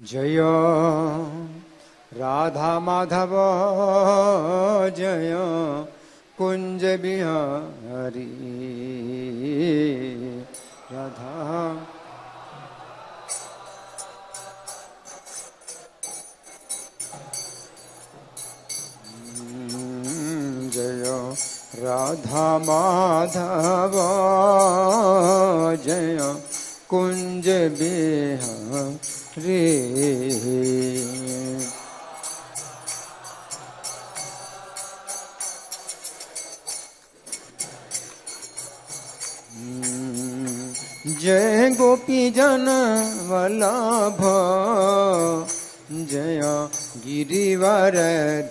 जय राधा माधव जय कुंज बिहारी राधा जय राधा माधव जय कुंज बिहारी जय गोपी जन वल्लभ जय गिरिवर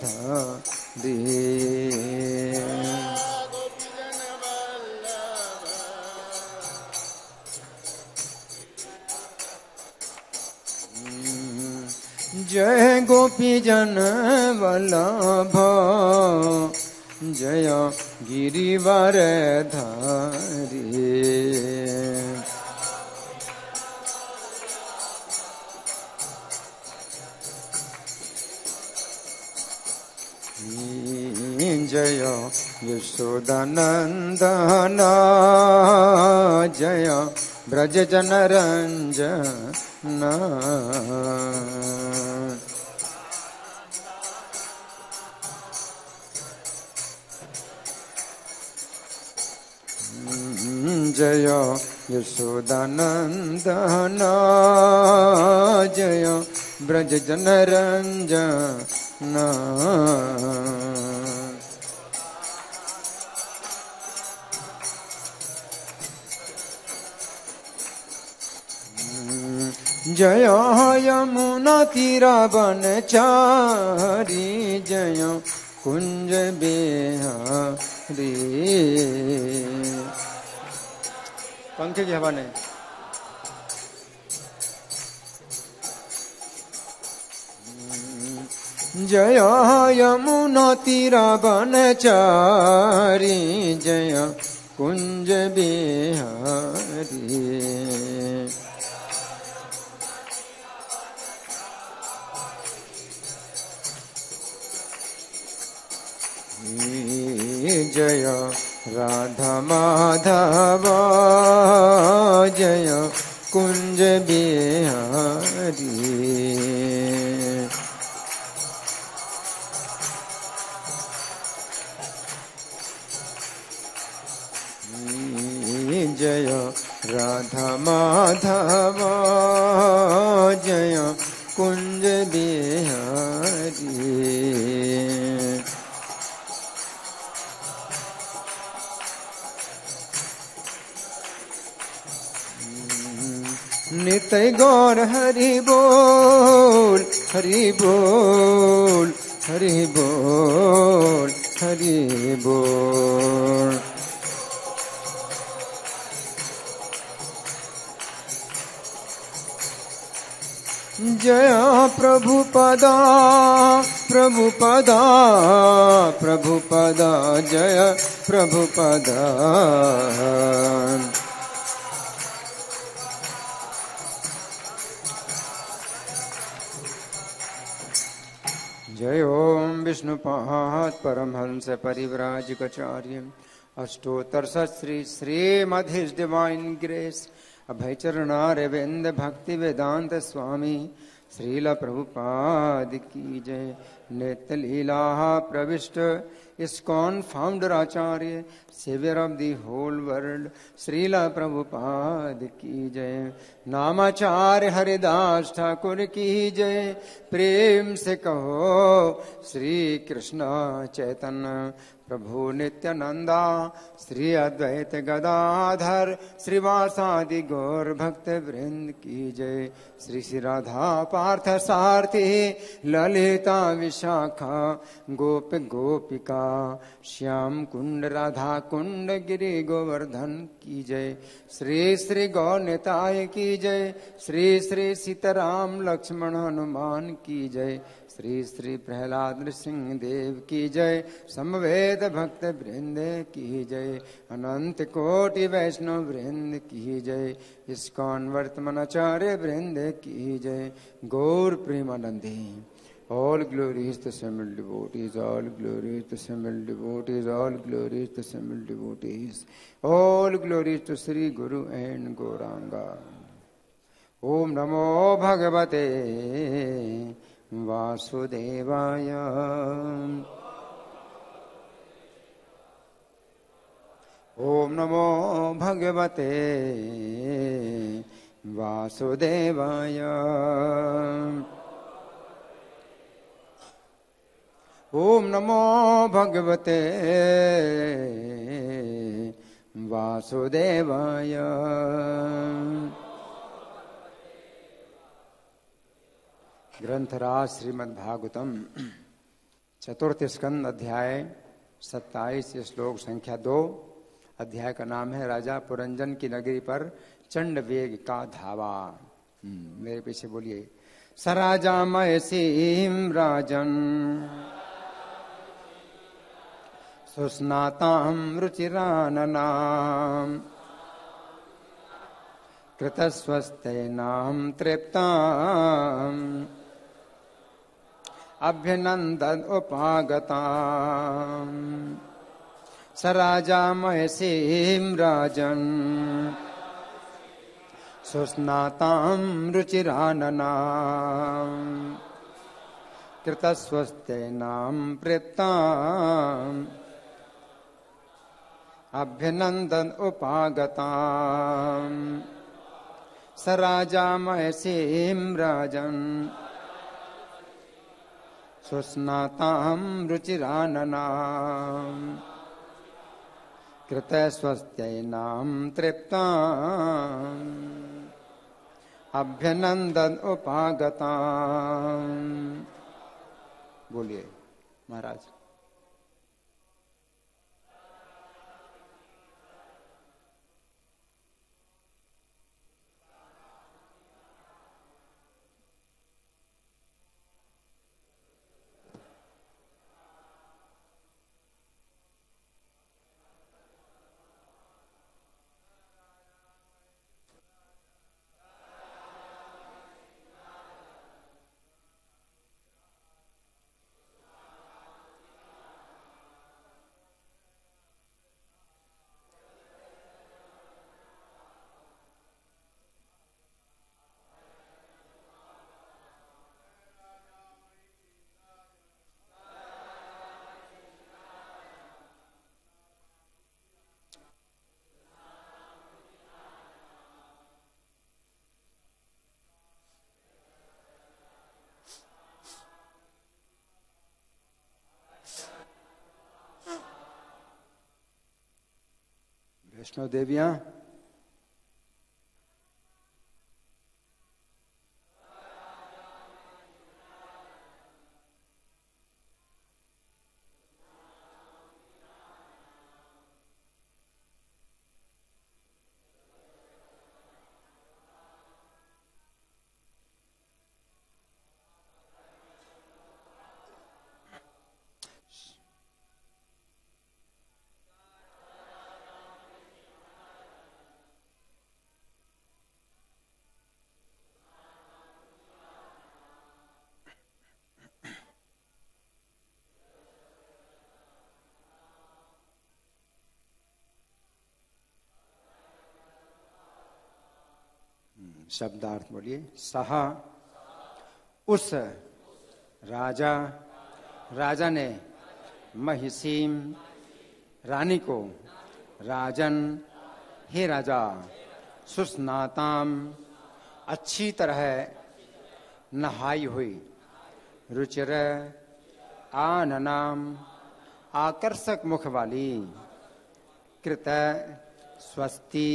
धारी जय गोपी जन वल्लभ जय गिरिवर धारी जय यशोदानंदन जय ब्रज जन रंजन जय यशोदानंदन जय ब्रज जन रंजन जय यमुना तीरा बनचारी जय कुंज बिहारी पंखे की हवा नहीं जय यमुना तीरा बनचारी जय कुंज बिहारी जय राधा माधव जय कुंज बिहारी जय राधा माधव जय कुंज बिहारी नित्य गौर हरि बोल हरि बोल हरि बोल हरि बोल जय प्रभुपदा प्रभुपदा प्रभुपदा जय प्रभुपदा जय ओम विष्णुपाद परमहंस परिव्राजकाचार्य अष्टोत्तर Shri Srimad his divine grace Abhay Charanaravinda Bhaktivedanta स्वामी श्रील प्रभुपाद की जय। नित्य लीला प्रविष्ट इस्कॉन फाउंडर आचार्य saviour of the whole world Srila Prabhupada की जय। नामाचार्य हरिदास ठाकुर की जय। प्रेम से कहो श्री कृष्ण चैतन्य प्रभु नित्यानंदा श्री अद्वैत गदाधर श्रीवासादि गौर भक्त वृंद की जय। श्री श्री राधा पार्थ सारथी ललिता विशाखा गोप गोपिका श्याम कुंड राधा कुंड गिरि गोवर्धन की जय। श्री श्री गौनिताय की जय। श्री श्री सीताराम लक्ष्मण हनुमान की जय। श्री श्री प्रहलाद नृसिंह देव की जय। समवेत वेद भक्त वृंद की जय, अनंत कोटि वैष्णव वृंद की जय, इस्कॉन वर्तमानाचार्य वृंद की जय, गौर Premanandi. All glories to assembled devotees, all glories to assembled devotees, all glories to assembled devotees, all glories to Sri Guru and Gauranga. Om Namo Bhagavate Vasudevaya. Om Namo Bhagavate Vasudevaya. Om Namo Bhagavate Vasudevaya. ग्रंथराज Shrimad Bhagavatam चतुर्थ स्कंद अध्याय 27 श्लोक संख्या 2। अध्याय का नाम है राजा पुरंजन की नगरी पर चंड वेग का धावा। मेरे पीछे बोलिए। सराजा मयसीम राजन सुस्नातां रुचिराननां कृतस्वस्तेनां तृप्तां अभ्यनन्दन् उपागतां। स राजा मयसीं राजन् सुस्नातां रुचिराननां कृतस्वस्तेनां तृप्तां अभ्यनन्दन् उपागतां। स राजा मयसीं राजन् सुस्नातां रुचिराननां कृतस्वस्तेनां तृप्तां अभ्यनन्दन् उपागतां। बोलिए महाराज। वैष्णव देवियां शब्दार्थ बोलिए। सह उस राजा ने महिषीम रानी को राजन हे राजा सुस्नाताम अच्छी तरह नहाई हुई रुचिर आननाम आकर्षक मुख वाली कृत स्वस्ति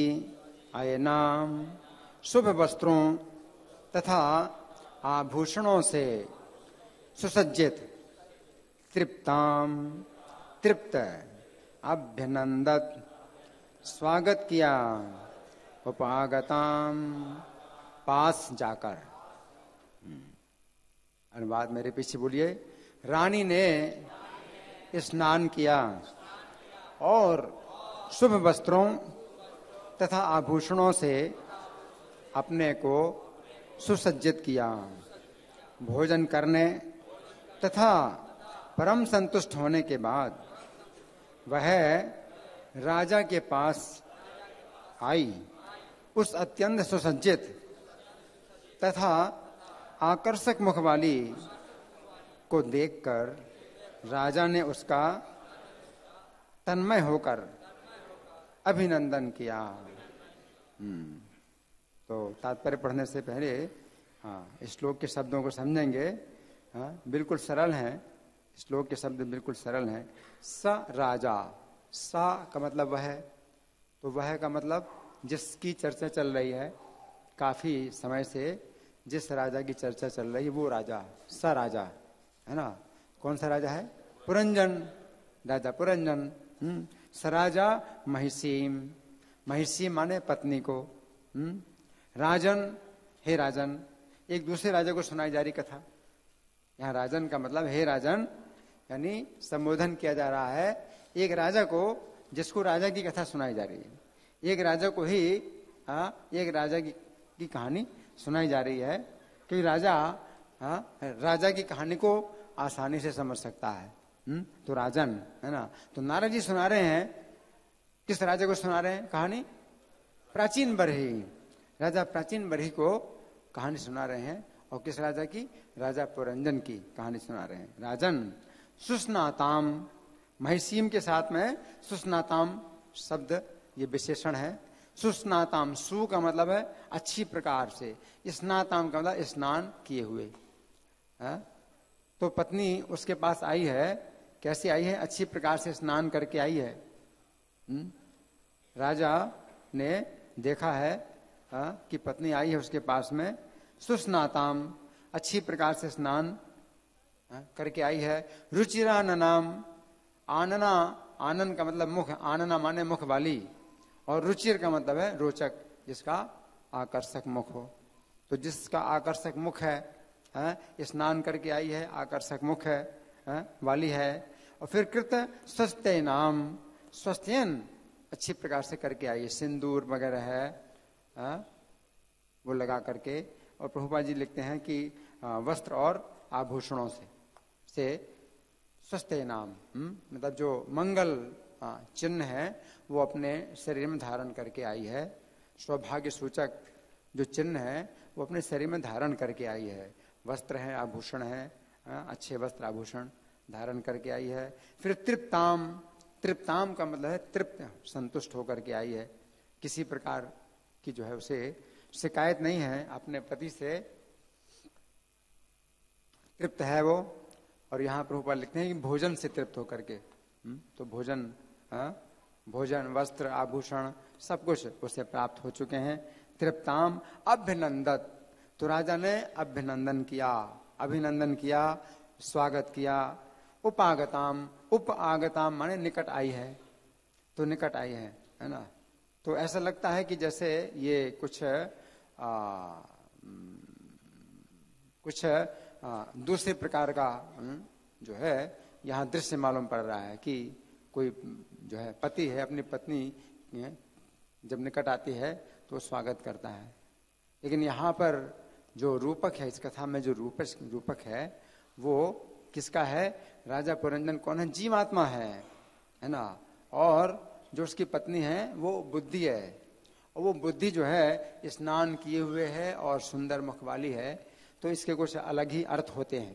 अयनाम शुभ वस्त्रों तथा आभूषणों से सुसज्जित तृप्ताम तृप्त अभ्यनंदत स्वागत किया उपागताम पास जाकर। अनुवाद मेरे पीछे बोलिए। रानी ने स्नान किया और शुभ वस्त्रों तथा आभूषणों से अपने को सुसज्जित किया। भोजन करने तथा परम संतुष्ट होने के बाद वह राजा के पास आई। उस अत्यंत सुसज्जित तथा आकर्षक मुख वाली को देखकर राजा ने उसका तन्मय होकर अभिनंदन किया। तो तात्पर्य पढ़ने से पहले श्लोक के शब्दों को समझेंगे। बिल्कुल सरल हैं, श्लोक के शब्द बिल्कुल सरल हैं। स राजा, सा का मतलब वह, तो वह का मतलब जिसकी चर्चा चल रही है, काफी समय से जिस राजा की चर्चा चल रही है वो राजा, स राजा है ना। कौन सा राजा है? पुरंजन, राजा पुरंजन। स राजा महिषीम, महिषी माने पत्नी को। राजन, हे राजन। एक दूसरे राजा को सुनाई जा रही कथा। यहाँ राजन का मतलब हे राजन, यानी संबोधन किया जा रहा है एक राजा को जिसको राजा की कथा सुनाई जा रही है। एक राजा को ही एक राजा की कहानी सुनाई जा रही है, क्योंकि राजा की कहानी को आसानी से समझ सकता है। तो राजन है ना। तो नारद जी सुना रहे हैं, किस राजा को सुना रहे हैं कहानी? प्राचीन बरही, राजा प्राचीन बरही को कहानी सुना रहे हैं। और किस राजा की? राजा पुरंजन की कहानी सुना रहे हैं। राजन सुस्नाताम, महिषीम के साथ में सुस्नाताम शब्द ये विशेषण है। सुस्नाताम, सु का मतलब है अच्छी प्रकार से, स्नाताम का मतलब स्नान किए हुए। तो पत्नी उसके पास आई है, कैसे आई है? अच्छी प्रकार से स्नान करके आई है। राजा ने देखा है कि पत्नी आई है उसके पास में, सुस्नाताम, अच्छी प्रकार से स्नान करके आई है। रुचिराननाम, आनना, आनन का मतलब मुख, आनना माने मुख वाली, और रुचिर का मतलब है रोचक, जिसका आकर्षक मुख हो। तो जिसका आकर्षक मुख है, स्नान करके आई है, आकर्षक मुख है वाली है। और फिर कृत स्वस्थ नाम, स्वस्थयन अच्छी प्रकार से करके आई है, सिंदूर वगैरह है वो लगा करके। और प्रभुपाद जी लिखते हैं कि वस्त्र और आभूषणों से स्वस्थ नाम, मतलब जो मंगल चिन्ह है वो अपने शरीर में धारण करके आई है। सौभाग्य सूचक जो चिन्ह है वो अपने शरीर में धारण करके आई है। वस्त्र है, आभूषण है, अच्छे वस्त्र आभूषण धारण करके आई है। फिर तृप्ताम, तृप्ताम का मतलब है तृप्त, संतुष्ट होकर के आई है। किसी प्रकार की जो है उसे शिकायत नहीं है, अपने पति से तृप्त है वो। और यहाँ प्रभुपाद लिखते हैं कि भोजन से तृप्त होकर के। तो भोजन, भोजन, वस्त्र, आभूषण सब कुछ उसे प्राप्त हो चुके हैं। तृप्ताम अभ्यनंदत, तो राजा ने अभिनंदन किया, अभिनंदन किया, स्वागत किया। उपागताम, उपागताम माने निकट आई है, तो निकट आई है ना। तो ऐसा लगता है कि जैसे ये कुछ दूसरे प्रकार का जो है यहाँ दृश्य मालूम पड़ रहा है कि कोई जो है पति है, अपनी पत्नी जब निकट आती है तो स्वागत करता है। लेकिन यहाँ पर जो रूपक है, इस कथा में जो रूपक है वो किसका है? राजा पुरंजन कौन है? जीवात्मा है ना। और जो उसकी पत्नी है वो बुद्धि है, और वो बुद्धि जो है स्नान किए हुए है और सुंदर मुख वाली है। तो इसके कुछ अलग ही अर्थ होते हैं।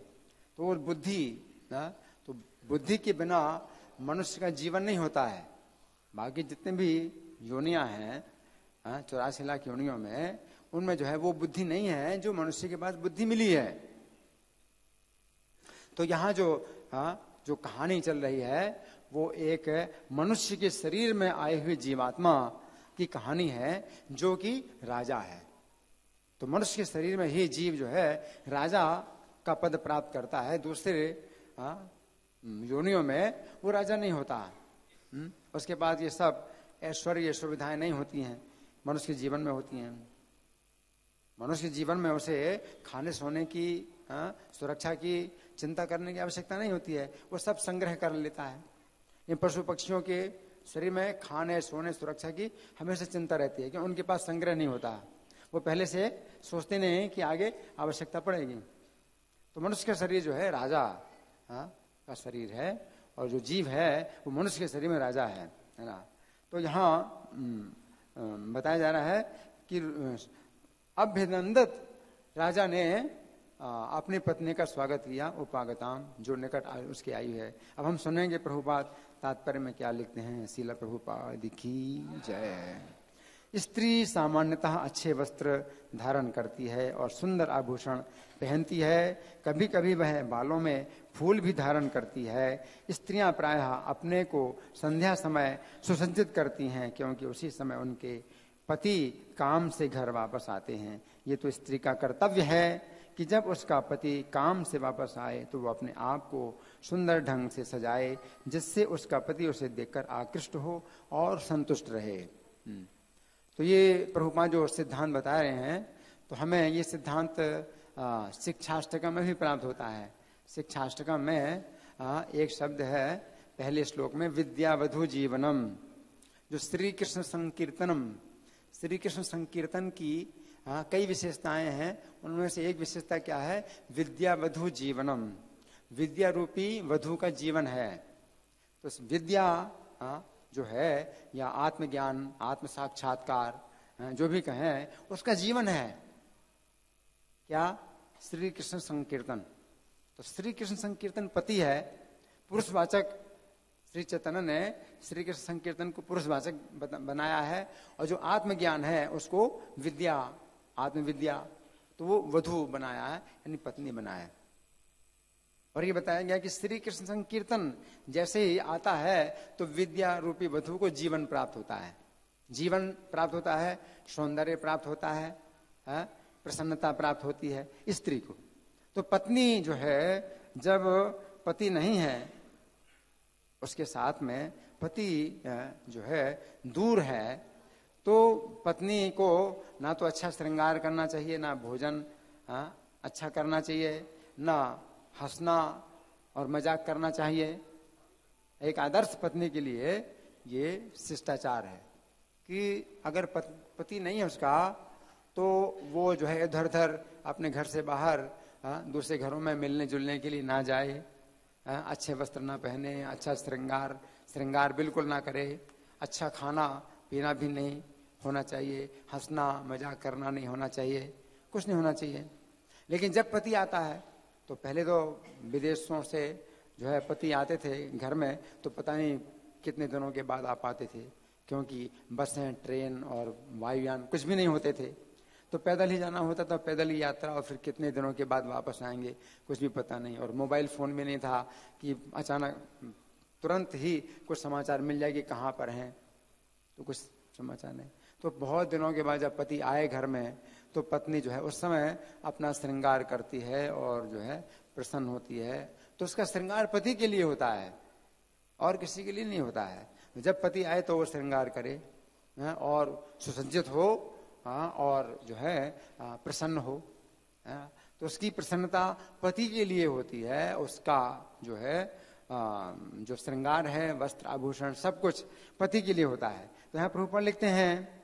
तो वो बुद्धि ना, तो बुद्धि के बिना मनुष्य का जीवन नहीं होता है। बाकी जितने भी योनियां हैं 84 लाख योनियों में, उनमें जो है वो बुद्धि नहीं है जो मनुष्य के पास बुद्धि मिली है। तो यहाँ जो कहानी चल रही है वो एक मनुष्य के शरीर में आए हुए जीवात्मा की कहानी है जो कि राजा है। तो मनुष्य के शरीर में ही जीव जो है राजा का पद प्राप्त करता है। दूसरे योनियों में वो राजा नहीं होता। उसके बाद ये सब ऐश्वर्य सुविधाएं नहीं होती हैं, मनुष्य के जीवन में होती हैं। मनुष्य के जीवन में उसे खाने सोने की सुरक्षा की चिंता करने की आवश्यकता नहीं होती है, वो सब संग्रह कर लेता है। ये पशु पक्षियों के शरीर में खाने सोने सुरक्षा की हमेशा चिंता रहती है कि उनके पास संग्रह नहीं होता, वो पहले से सोचते नहीं कि आगे आवश्यकता पड़ेगी। तो मनुष्य का शरीर जो है राजा का शरीर है, और जो जीव है वो मनुष्य के शरीर में राजा है ना। तो यहाँ बताया जा रहा है कि अभ्यनंदत राजा ने अपनी पत्नी का स्वागत किया, उपागताम, जो निकट उसकी आयु है। अब हम सुनेंगे प्रभुपाद तात्पर्य में क्या लिखते हैं। शीला प्रभुपाद की जय। स्त्री सामान्यतः अच्छे वस्त्र धारण करती है और सुंदर आभूषण पहनती है। कभी कभी वह बालों में फूल भी धारण करती है। स्त्रियां प्रायः अपने को संध्या समय सुसज्जित करती हैं, क्योंकि उसी समय उनके पति काम से घर वापस आते हैं। ये तो स्त्री का कर्तव्य है कि जब उसका पति काम से वापस आए तो वो अपने आप को सुंदर ढंग से सजाए, जिससे उसका पति उसे देखकर आकृष्ट हो और संतुष्ट रहे। तो ये प्रभुपाद जो सिद्धांत बता रहे हैं, तो हमें ये सिद्धांत शिक्षाष्टकम में भी प्राप्त होता है। शिक्षाष्टकम में एक शब्द है पहले श्लोक में, विद्यावधु जीवनम, जो श्री कृष्ण संकीर्तनम, श्री कृष्ण संकीर्तन की कई विशेषताएं हैं। उनमें से एक विशेषता क्या है, विद्यावधु जीवनम, विद्या रूपी वधु का जीवन है। तो विद्या जो है या आत्मज्ञान, आत्म साक्षात्कार जो भी कहें, उसका जीवन है क्या, श्री कृष्ण संकीर्तन। तो श्री कृष्ण संकीर्तन पति है, पुरुषवाचक। श्री चैतन्य ने श्री कृष्ण संकीर्तन को पुरुषवाचक बनाया है, और जो आत्मज्ञान है उसको विद्या, आत्मविद्या, तो वो वधु बनाया है, यानी पत्नी बनाया है। और ये बताया गया कि श्री कृष्ण संकीर्तन जैसे ही आता है तो विद्या रूपी वधु को जीवन प्राप्त होता है, जीवन प्राप्त होता है, सौंदर्य प्राप्त होता है, प्रसन्नता प्राप्त होती है स्त्री को। तो पत्नी जो है, जब पति नहीं है उसके साथ में, पति जो है दूर है, तो पत्नी को ना तो अच्छा श्रृंगार करना चाहिए, ना भोजन अच्छा करना चाहिए, ना हंसना और मजाक करना चाहिए। एक आदर्श पत्नी के लिए ये शिष्टाचार है कि अगर पति नहीं है उसका, तो वो जो है इधर उधर अपने घर से बाहर दूसरे घरों में मिलने जुलने के लिए ना जाए, अच्छे वस्त्र ना पहने, अच्छा श्रृंगार बिल्कुल ना करे, अच्छा खाना पीना भी नहीं होना चाहिए, हंसना मजाक करना नहीं होना चाहिए, कुछ नहीं होना चाहिए। लेकिन जब पति आता है, तो पहले तो विदेशों से जो है पति आते थे घर में, तो पता नहीं कितने दिनों के बाद आ पाते थे, क्योंकि बसें, ट्रेन और वायुयान कुछ भी नहीं होते थे। तो पैदल ही जाना होता था, पैदल ही यात्रा, और फिर कितने दिनों के बाद वापस आएंगे कुछ भी पता नहीं। और मोबाइल फोन भी नहीं था कि अचानक तुरंत ही कुछ समाचार मिल जाएगी कहाँ पर हैं, तो कुछ समाचार नहीं। तो बहुत दिनों के बाद जब पति आए घर में, तो पत्नी जो है उस समय अपना श्रृंगार करती है और जो है प्रसन्न होती है। तो उसका श्रृंगार पति के लिए होता है और किसी के लिए नहीं होता है। जब पति आए तो वो श्रृंगार करे और सुसज्जित हो और जो है प्रसन्न हो। तो उसकी प्रसन्नता पति के लिए होती है, उसका जो है जो श्रृंगार है, वस्त्र आभूषण सब कुछ पति के लिए होता है। तो यहाँ प्रभुपाद लिखते हैं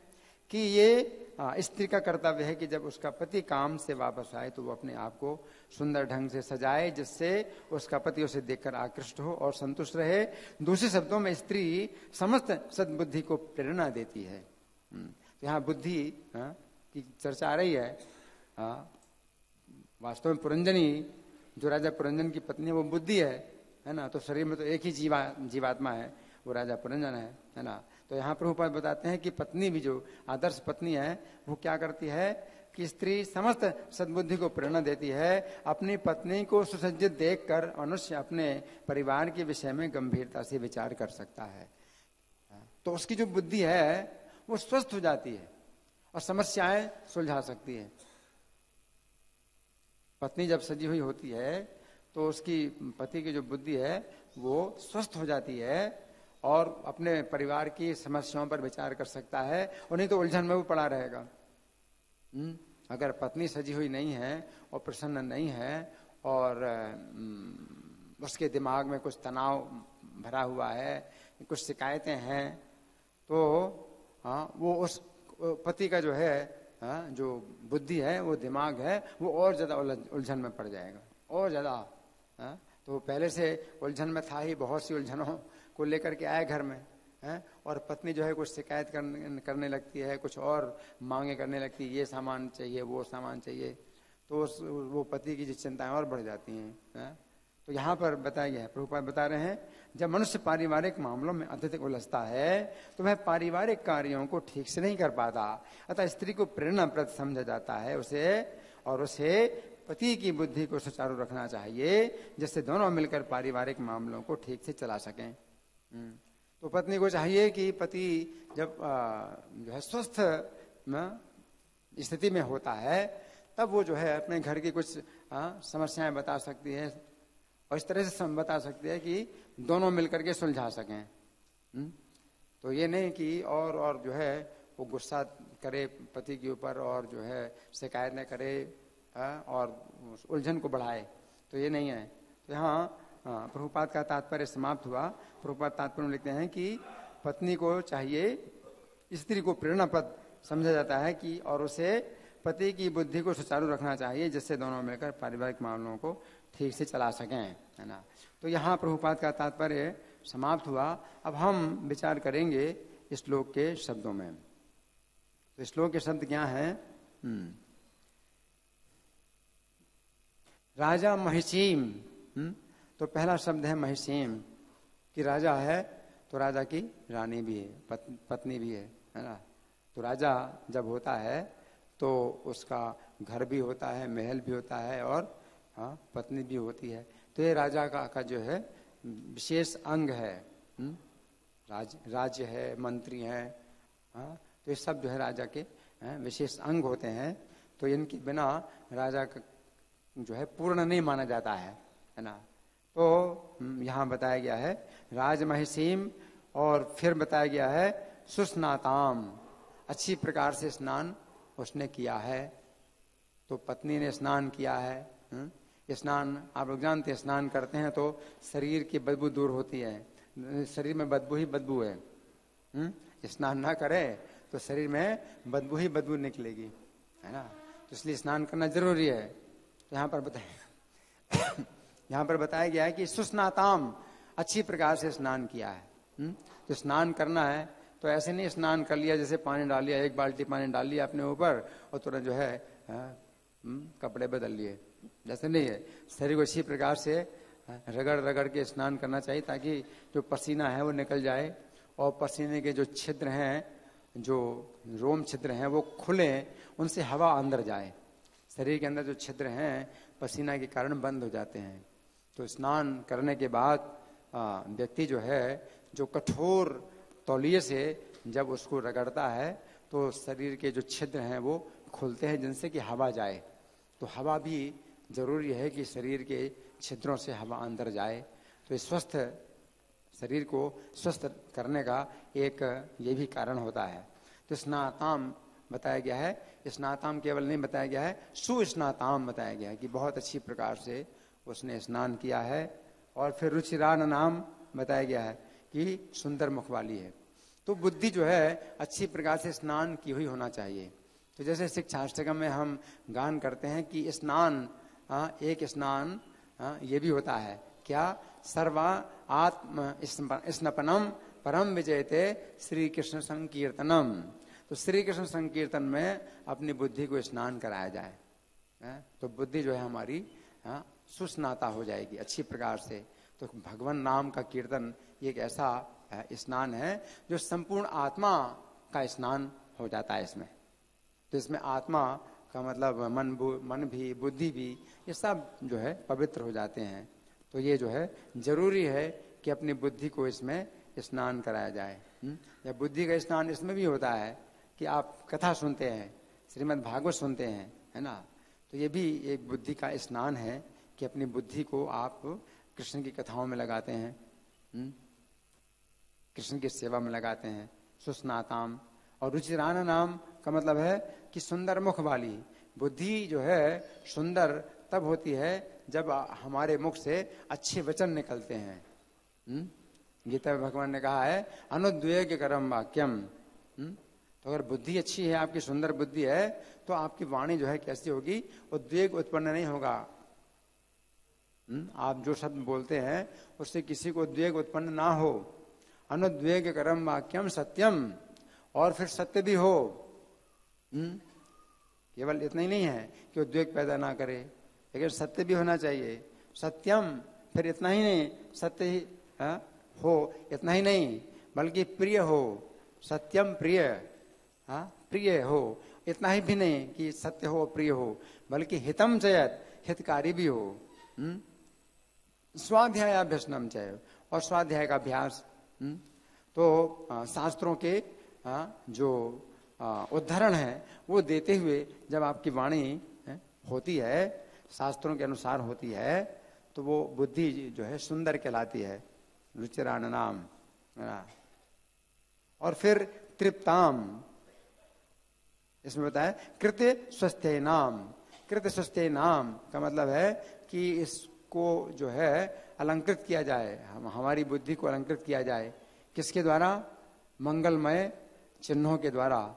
कि ये स्त्री का कर्तव्य है कि जब उसका पति काम से वापस आए तो वो अपने आप को सुंदर ढंग से सजाए, जिससे उसका पति उसे देखकर आकृष्ट हो और संतुष्ट रहे। दूसरे शब्दों में स्त्री समस्त सद्बुद्धि को प्रेरणा देती है। तो यहाँ बुद्धि की चर्चा आ रही है। वास्तव में पुरंजनी, जो राजा पुरंजन की पत्नी है, वो बुद्धि है ना। तो शरीर में तो एक ही जीवात्मा है, वो राजा पुरंजन है ना। तो यहाँ प्रभुपाद बताते हैं कि पत्नी भी, जो आदर्श पत्नी है, वो क्या करती है कि स्त्री समस्त सद्बुद्धि को प्रेरणा देती है। अपनी पत्नी को सुसज्जित देखकर मनुष्य अपने परिवार के विषय में गंभीरता से विचार कर सकता है। तो उसकी जो बुद्धि है वो स्वस्थ हो जाती है और समस्याएं सुलझा सकती है। पत्नी जब सजी हुई होती है तो उसकी पति की जो बुद्धि है वो स्वस्थ हो जाती है और अपने परिवार की समस्याओं पर विचार कर सकता है, और नहीं तो उलझन में वो पड़ा रहेगा। अगर पत्नी सजी हुई नहीं है और प्रसन्न नहीं है और उसके दिमाग में कुछ तनाव भरा हुआ है, कुछ शिकायतें हैं, तो वो उस पति का जो है जो बुद्धि है, वो दिमाग है, वो और ज्यादा उलझन में पड़ जाएगा, और ज्यादा। तो पहले से उलझन में था ही, बहुत सी उलझनों को लेकर के आए घर में है, और पत्नी जो है कुछ शिकायत करने लगती है, कुछ और मांगे करने लगती है, ये सामान चाहिए, वो सामान चाहिए, तो वो पति की जो चिंताएं और बढ़ जाती हैं। तो यहाँ पर बताया गया है, प्रभुपाद बता रहे हैं, जब मनुष्य पारिवारिक मामलों में अत्यधिक उलझता है तो वह पारिवारिक कार्यों को ठीक से नहीं कर पाता, अतः स्त्री को प्रेरणाप्रद समझा जाता है उसे पति की बुद्धि को सुचारू रखना चाहिए, जिससे दोनों मिलकर पारिवारिक मामलों को ठीक से चला सकें। तो पत्नी को चाहिए कि पति जब जो है स्वस्थ स्थिति में होता है, तब वो जो है अपने घर की कुछ समस्याएं बता सकती है, और इस तरह से बता सकती है कि दोनों मिलकर के सुलझा सकें। तो ये नहीं कि और जो है वो गुस्सा करे पति के ऊपर और जो है शिकायत न करे और उलझन को बढ़ाए, तो ये नहीं है। तो यहाँ प्रभुपाद का तात्पर्य समाप्त हुआ। प्रभुपाद तात्पर्य में लिखते हैं कि पत्नी को चाहिए, स्त्री को प्रेरणाप्रद समझा जाता है कि और उसे पति की बुद्धि को सुचारू रखना चाहिए, जिससे दोनों मिलकर पारिवारिक मामलों को ठीक से चला सकें, है ना। तो यहाँ प्रभुपाद का तात्पर्य समाप्त हुआ। अब हम विचार करेंगे इस श्लोक के शब्दों में। तो श्लोक के शब्द क्या हैं? राजा महिषीम। तो पहला शब्द है महिषीम, कि राजा है तो राजा की रानी भी है, पत्नी भी है ना। तो राजा जब होता है तो उसका घर भी होता है, महल भी होता है, और पत्नी भी होती है। तो ये राजा का जो है विशेष अंग है। राज्य है, मंत्री हैं, तो ये सब जो है राजा के विशेष अंग होते हैं। तो इनके बिना राजा का जो है पूर्ण नहीं माना जाता है ना। तो यहाँ बताया गया है राजमहिषीम, और फिर बताया गया है सुस्नाताम, अच्छी प्रकार से स्नान उसने किया है। तो पत्नी ने स्नान किया है। स्नान आप लोग जानते हैं, स्नान करते हैं तो शरीर की बदबू दूर होती है, शरीर में बदबू ही बदबू है। स्नान ना करे तो शरीर में बदबू ही बदबू निकलेगी, है ना। तो इसलिए स्नान करना जरूरी है। तो यहाँ पर बताया गया है कि सुस्नाताम, अच्छी प्रकार से स्नान किया है। तो स्नान करना है तो ऐसे नहीं स्नान कर लिया जैसे पानी डाल लिया, एक बाल्टी पानी डाल लिया अपने ऊपर और तुरंत जो है कपड़े बदल लिए, जैसे नहीं है। शरीर को अच्छी प्रकार से रगड़ रगड़ के स्नान करना चाहिए, ताकि जो पसीना है वो निकल जाए, और पसीने के जो छिद्र हैं, जो रोम छिद्र हैं, वो खुले, उनसे हवा अंदर जाए। शरीर के अंदर जो छिद्र हैं पसीना के कारण बंद हो जाते हैं। तो स्नान करने के बाद व्यक्ति जो है, जो कठोर तौलिए से जब उसको रगड़ता है तो शरीर के जो छिद्र हैं वो खुलते हैं, जिनसे कि हवा जाए। तो हवा भी जरूरी है कि शरीर के छिद्रों से हवा अंदर जाए। तो स्वस्थ शरीर को स्वस्थ करने का एक ये भी कारण होता है। तो स्नाताम बताया गया है। स्नाताम केवल नहीं बताया गया है, सुस्नाताम बताया गया है कि बहुत अच्छी प्रकार से उसने स्नान किया है। और फिर रुचिरान नाम बताया गया है कि सुंदर मुख वाली है। तो बुद्धि जो है अच्छी प्रकार से स्नान की हुई होना चाहिए। तो जैसे शिक्षाष्टकम में हम गान करते हैं कि स्नान, एक स्नान ये भी होता है क्या, सर्वा आत्म स्नपनम परम विजयते श्री कृष्ण संकीर्तनम। तो श्री कृष्ण संकीर्तन में अपनी बुद्धि को स्नान कराया जाए, तो बुद्धि जो है हमारी सुस्नाता हो जाएगी अच्छी प्रकार से। तो भगवान नाम का कीर्तन एक ऐसा स्नान है जो संपूर्ण आत्मा का स्नान हो जाता है इसमें। तो इसमें आत्मा का मतलब मन भी, बुद्धि भी, ये सब जो है पवित्र हो जाते हैं। तो ये जो है जरूरी है कि अपनी बुद्धि को इसमें स्नान कराया जाए। या बुद्धि का स्नान इसमें भी होता है कि आप कथा सुनते हैं, श्रीमद् भागवत सुनते हैं, है ना। तो ये भी एक बुद्धि का स्नान है कि अपनी बुद्धि को आप कृष्ण की कथाओं में लगाते हैं, कृष्ण की सेवा में लगाते हैं। सुस्नाताम। और रुचिरान नाम का मतलब है कि सुंदर मुख वाली, बुद्धि जो है सुंदर तब होती है जब हमारे मुख से अच्छे वचन निकलते हैं। गीता में भगवान ने कहा है अनुद्वेग करम वाक्यम। तो अगर बुद्धि अच्छी है, आपकी सुंदर बुद्धि है, तो आपकी वाणी जो है कैसी होगी, उद्वेग उत्पन्न नहीं होगा। आप जो शब्द बोलते हैं उससे किसी को उद्वेग उत्पन्न ना हो। अनुद्वेग करम वाक्यम सत्यम, और फिर सत्य भी हो। केवल इतना ही नहीं है कि उद्वेग पैदा ना करे, लेकिन सत्य भी होना चाहिए। सत्यम, फिर इतना ही नहीं सत्य ही हो, इतना ही नहीं, बल्कि प्रिय हो। सत्यम प्रिय, प्रिय हो। इतना ही भी नहीं कि सत्य हो प्रिय हो, बल्कि हितम चयत, हितकारी भी हो। स्वाध्याय अभ्यसनम चय, और स्वाध्याय का अभ्यास। तो शास्त्रों के जो उदाहरण है वो देते हुए जब आपकी वाणी होती है, शास्त्रों के अनुसार होती है, तो वो बुद्धि जो है सुंदर कहलाती है। रुचिरान नाम। और फिर तृप्ताम, इसमें बताया कृत्य स्वस्थ नाम। कृत्य स्वस्थ नाम का मतलब है कि इसको जो है अलंकृत किया जाए, हमारी बुद्धि को अलंकृत किया जाए। किसके द्वारा? मंगलमय चिन्हों के द्वारा,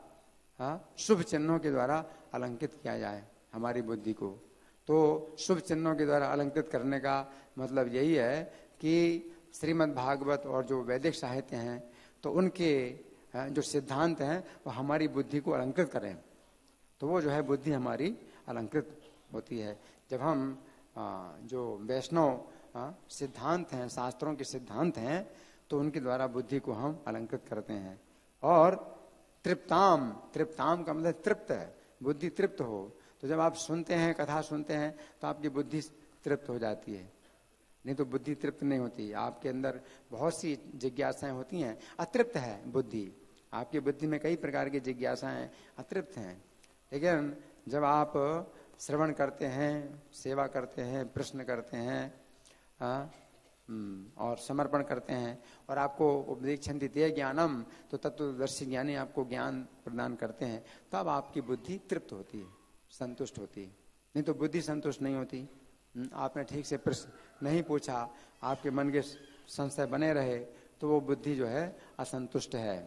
शुभ चिन्हों के द्वारा अलंकृत किया जाए हमारी बुद्धि को। तो शुभ चिन्हों के द्वारा अलंकृत करने का मतलब यही है कि श्रीमद् भागवत और जो वैदिक साहित्य हैं, तो उनके जो सिद्धांत हैं वो हमारी बुद्धि को अलंकृत करें, तो वो जो है बुद्धि हमारी अलंकृत होती है। जब हम जो वैष्णव सिद्धांत हैं, शास्त्रों के सिद्धांत हैं, तो उनके द्वारा बुद्धि को हम अलंकृत करते हैं। और तृप्ताम, तृप्ताम का मतलब तृप्त है, बुद्धि तृप्त हो। तो जब आप सुनते हैं, कथा सुनते हैं, तो आपकी बुद्धि तृप्त हो जाती है। नहीं तो बुद्धि तृप्त नहीं होती। आपके अंदर बहुत सी जिज्ञासाएं होती हैं, अतृप्त है बुद्धि। आपकी बुद्धि में कई प्रकार की जिज्ञासाएं अतृप्त हैं। लेकिन जब आप श्रवण करते हैं, सेवा करते हैं, प्रश्न करते हैं, और समर्पण करते हैं, और आपको उपदेक्षन्ति ते ज्ञानम, तो तत्वदर्शी ज्ञानी आपको ज्ञान प्रदान करते हैं, तब आपकी बुद्धि तृप्त होती है, संतुष्ट होती है। नहीं तो बुद्धि संतुष्ट नहीं होती। आपने ठीक से प्रश्न नहीं पूछा, आपके मन के संशय बने रहे, तो वो बुद्धि जो है असंतुष्ट है।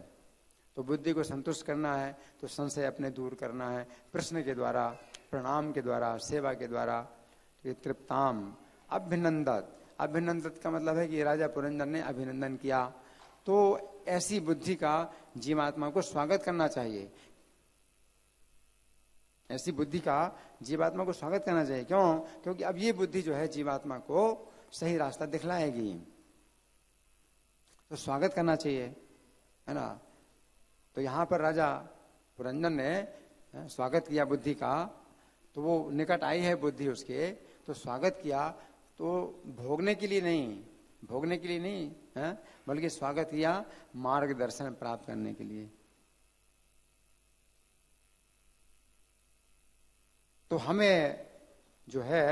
तो बुद्धि को संतुष्ट करना है तो संशय अपने दूर करना है, प्रश्न के द्वारा, प्रणाम के द्वारा, सेवा के द्वारा। तृप्ताम अभिनंदत, अभिनंदत का मतलब है कि राजा पुरंदर ने अभिनंदन किया। तो ऐसी बुद्धि का जीवात्मा को स्वागत करना चाहिए। ऐसी बुद्धि का जीवात्मा को स्वागत करना चाहिए। क्यों? क्योंकि अब ये बुद्धि जो है जीवात्मा को सही रास्ता दिखलाएगी, तो स्वागत करना चाहिए, है ना। तो यहाँ पर राजा पुरंदर ने स्वागत किया बुद्धि का, तो वो निकट आई है बुद्धि उसके, तो स्वागत किया। तो भोगने के लिए नहीं, भोगने के लिए नहीं है, बल्कि स्वागत किया मार्गदर्शन प्राप्त करने के लिए। तो हमें जो है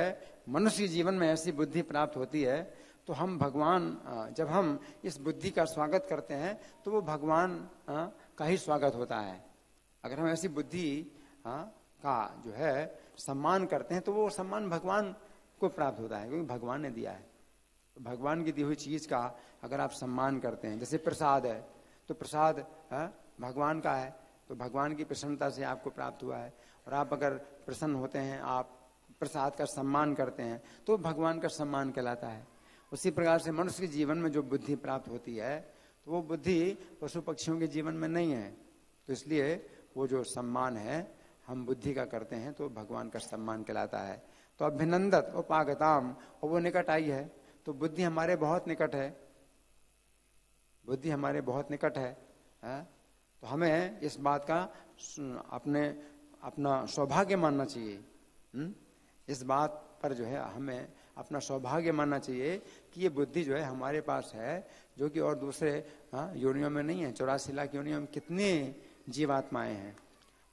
मनुष्य जीवन में ऐसी बुद्धि प्राप्त होती है, तो हम भगवान, जब हम इस बुद्धि का स्वागत करते हैं, तो वो भगवान का ही स्वागत होता है। अगर हम ऐसी बुद्धि का जो है सम्मान करते हैं, तो वो सम्मान भगवान को प्राप्त होता है, क्योंकि भगवान ने दिया है। तो भगवान की दी हुई चीज का अगर आप सम्मान करते हैं, जैसे प्रसाद है, तो प्रसाद भगवान का है, तो भगवान की प्रसन्नता से आपको प्राप्त हुआ है। और आप अगर प्रसन्न होते हैं, आप प्रसाद का सम्मान करते हैं, तो भगवान का सम्मान कहलाता है। उसी प्रकार से मनुष्य के जीवन में जो बुद्धि प्राप्त होती है, तो वो बुद्धि पशु पक्षियों के जीवन में नहीं है। तो इसलिए वो जो सम्मान है हम बुद्धि का करते हैं, तो भगवान का सम्मान कहलाता है। तो अभिनंदत उपागताम, और वो निकट आई है। तो बुद्धि हमारे बहुत निकट है, बुद्धि हमारे बहुत निकट है। तो हमें इस बात का अपना सौभाग्य मानना चाहिए। इस बात पर जो है हमें अपना सौभाग्य मानना चाहिए कि ये बुद्धि जो है हमारे पास है, जो कि और दूसरे योनियों में नहीं है। 84 लाख योनियों में कितने जीवात्माएं हैं,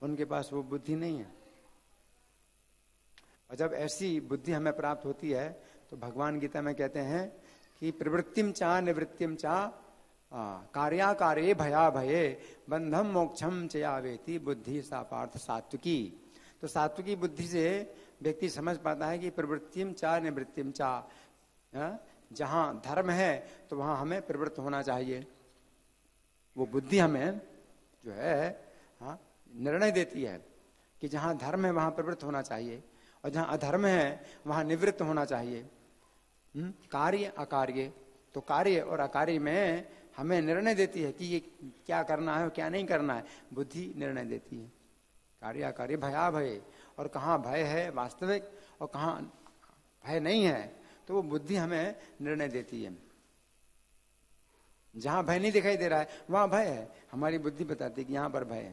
उनके पास वो बुद्धि नहीं है। और जब ऐसी बुद्धि हमें प्राप्त होती है, तो भगवान गीता में कहते हैं कि प्रवृत्तिम चा निवृत्तिम चा कार्याकारे भया भये बंधम मोक्षम चयावेति बुद्धि सा पार्थ सात्विकी। तो तो सात्विकी बुद्धि से व्यक्ति समझ पाता है कि प्रवृत्तिम चा निवृत्तिम चा, जहां धर्म है तो वहां हमें प्रवृत्त होना चाहिए। वो बुद्धि हमें जो है निर्णय देती है कि जहां धर्म है वहां प्रवृत्त होना चाहिए, और जहां अधर्म है वहां निवृत्त होना चाहिए। कार्य अकार्य, तो कार्य और अकार्य में हमें निर्णय देती है कि ये क्या करना है और क्या नहीं करना है। बुद्धि निर्णय देती है कार्य अकार्य, भया भय, और कहाँ भय है वास्तविक और कहाँ भय नहीं है, तो वो बुद्धि हमें निर्णय देती है। जहां भय नहीं दिखाई दे रहा है वहां भय है, हमारी बुद्धि बताती है कि यहां पर भय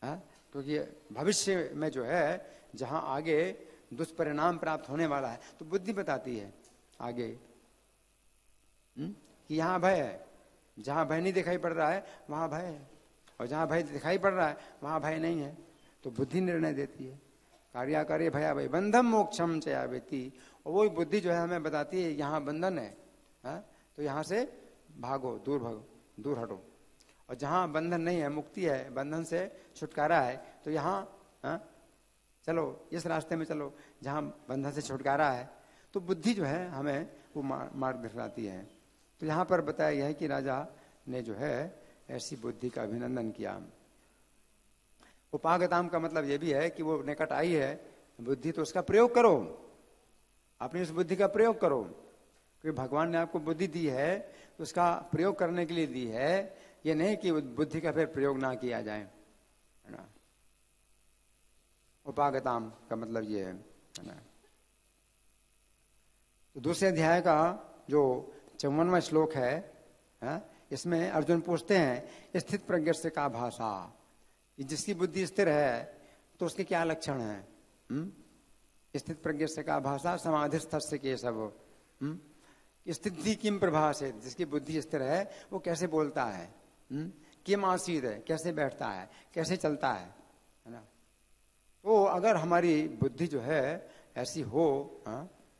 है, क्योंकि भविष्य में जो है जहां आगे दुष्परिणाम प्राप्त होने वाला है तो बुद्धि बताती है आगे कि यहां भय है। जहां भय नहीं दिखाई पड़ रहा है वहां भय है, और जहां भय दिखाई पड़ रहा है वहां भय नहीं है, तो बुद्धि निर्णय देती है। कार्य कार्य भया भय बंधम मोक्षम चयावेति, और वो बुद्धि जो है हमें बताती है यहाँ बंधन है, तो यहाँ से भागो, दूर हटो। और जहाँ बंधन नहीं है, मुक्ति है, बंधन से छुटकारा है, तो यहाँ चलो, इस रास्ते में चलो जहाँ बंधन से छुटकारा है। तो बुद्धि जो है हमें वो मार्ग दिखलाती है। तो यहाँ पर बताया यह है कि राजा ने जो है ऐसी बुद्धि का अभिनंदन किया। उपागताम का मतलब यह भी है कि वो निकट आई है बुद्धि, तो उसका प्रयोग करो, अपनी उस बुद्धि का प्रयोग करो, क्योंकि भगवान ने आपको बुद्धि दी है तो उसका प्रयोग करने के लिए दी है। ये नहीं कि बुद्धि का फिर प्रयोग ना किया जाए, है ना। उपागताम का मतलब ये है ना। तो दूसरे अध्याय का जो 54वां श्लोक है, इसमें अर्जुन पूछते हैं स्थित प्रज्ञ से का भाषा, जिसकी बुद्धि स्थिर है तो उसके क्या लक्षण है। स्थित प्रज्ञ से का भाषा समाधिस्थ से के सब, स्थिति किम प्रभास है, जिसकी बुद्धि स्थिर है वो कैसे बोलता है, किम आसीद है, कैसे बैठता है, कैसे चलता है ना। तो अगर हमारी बुद्धि जो है ऐसी हो,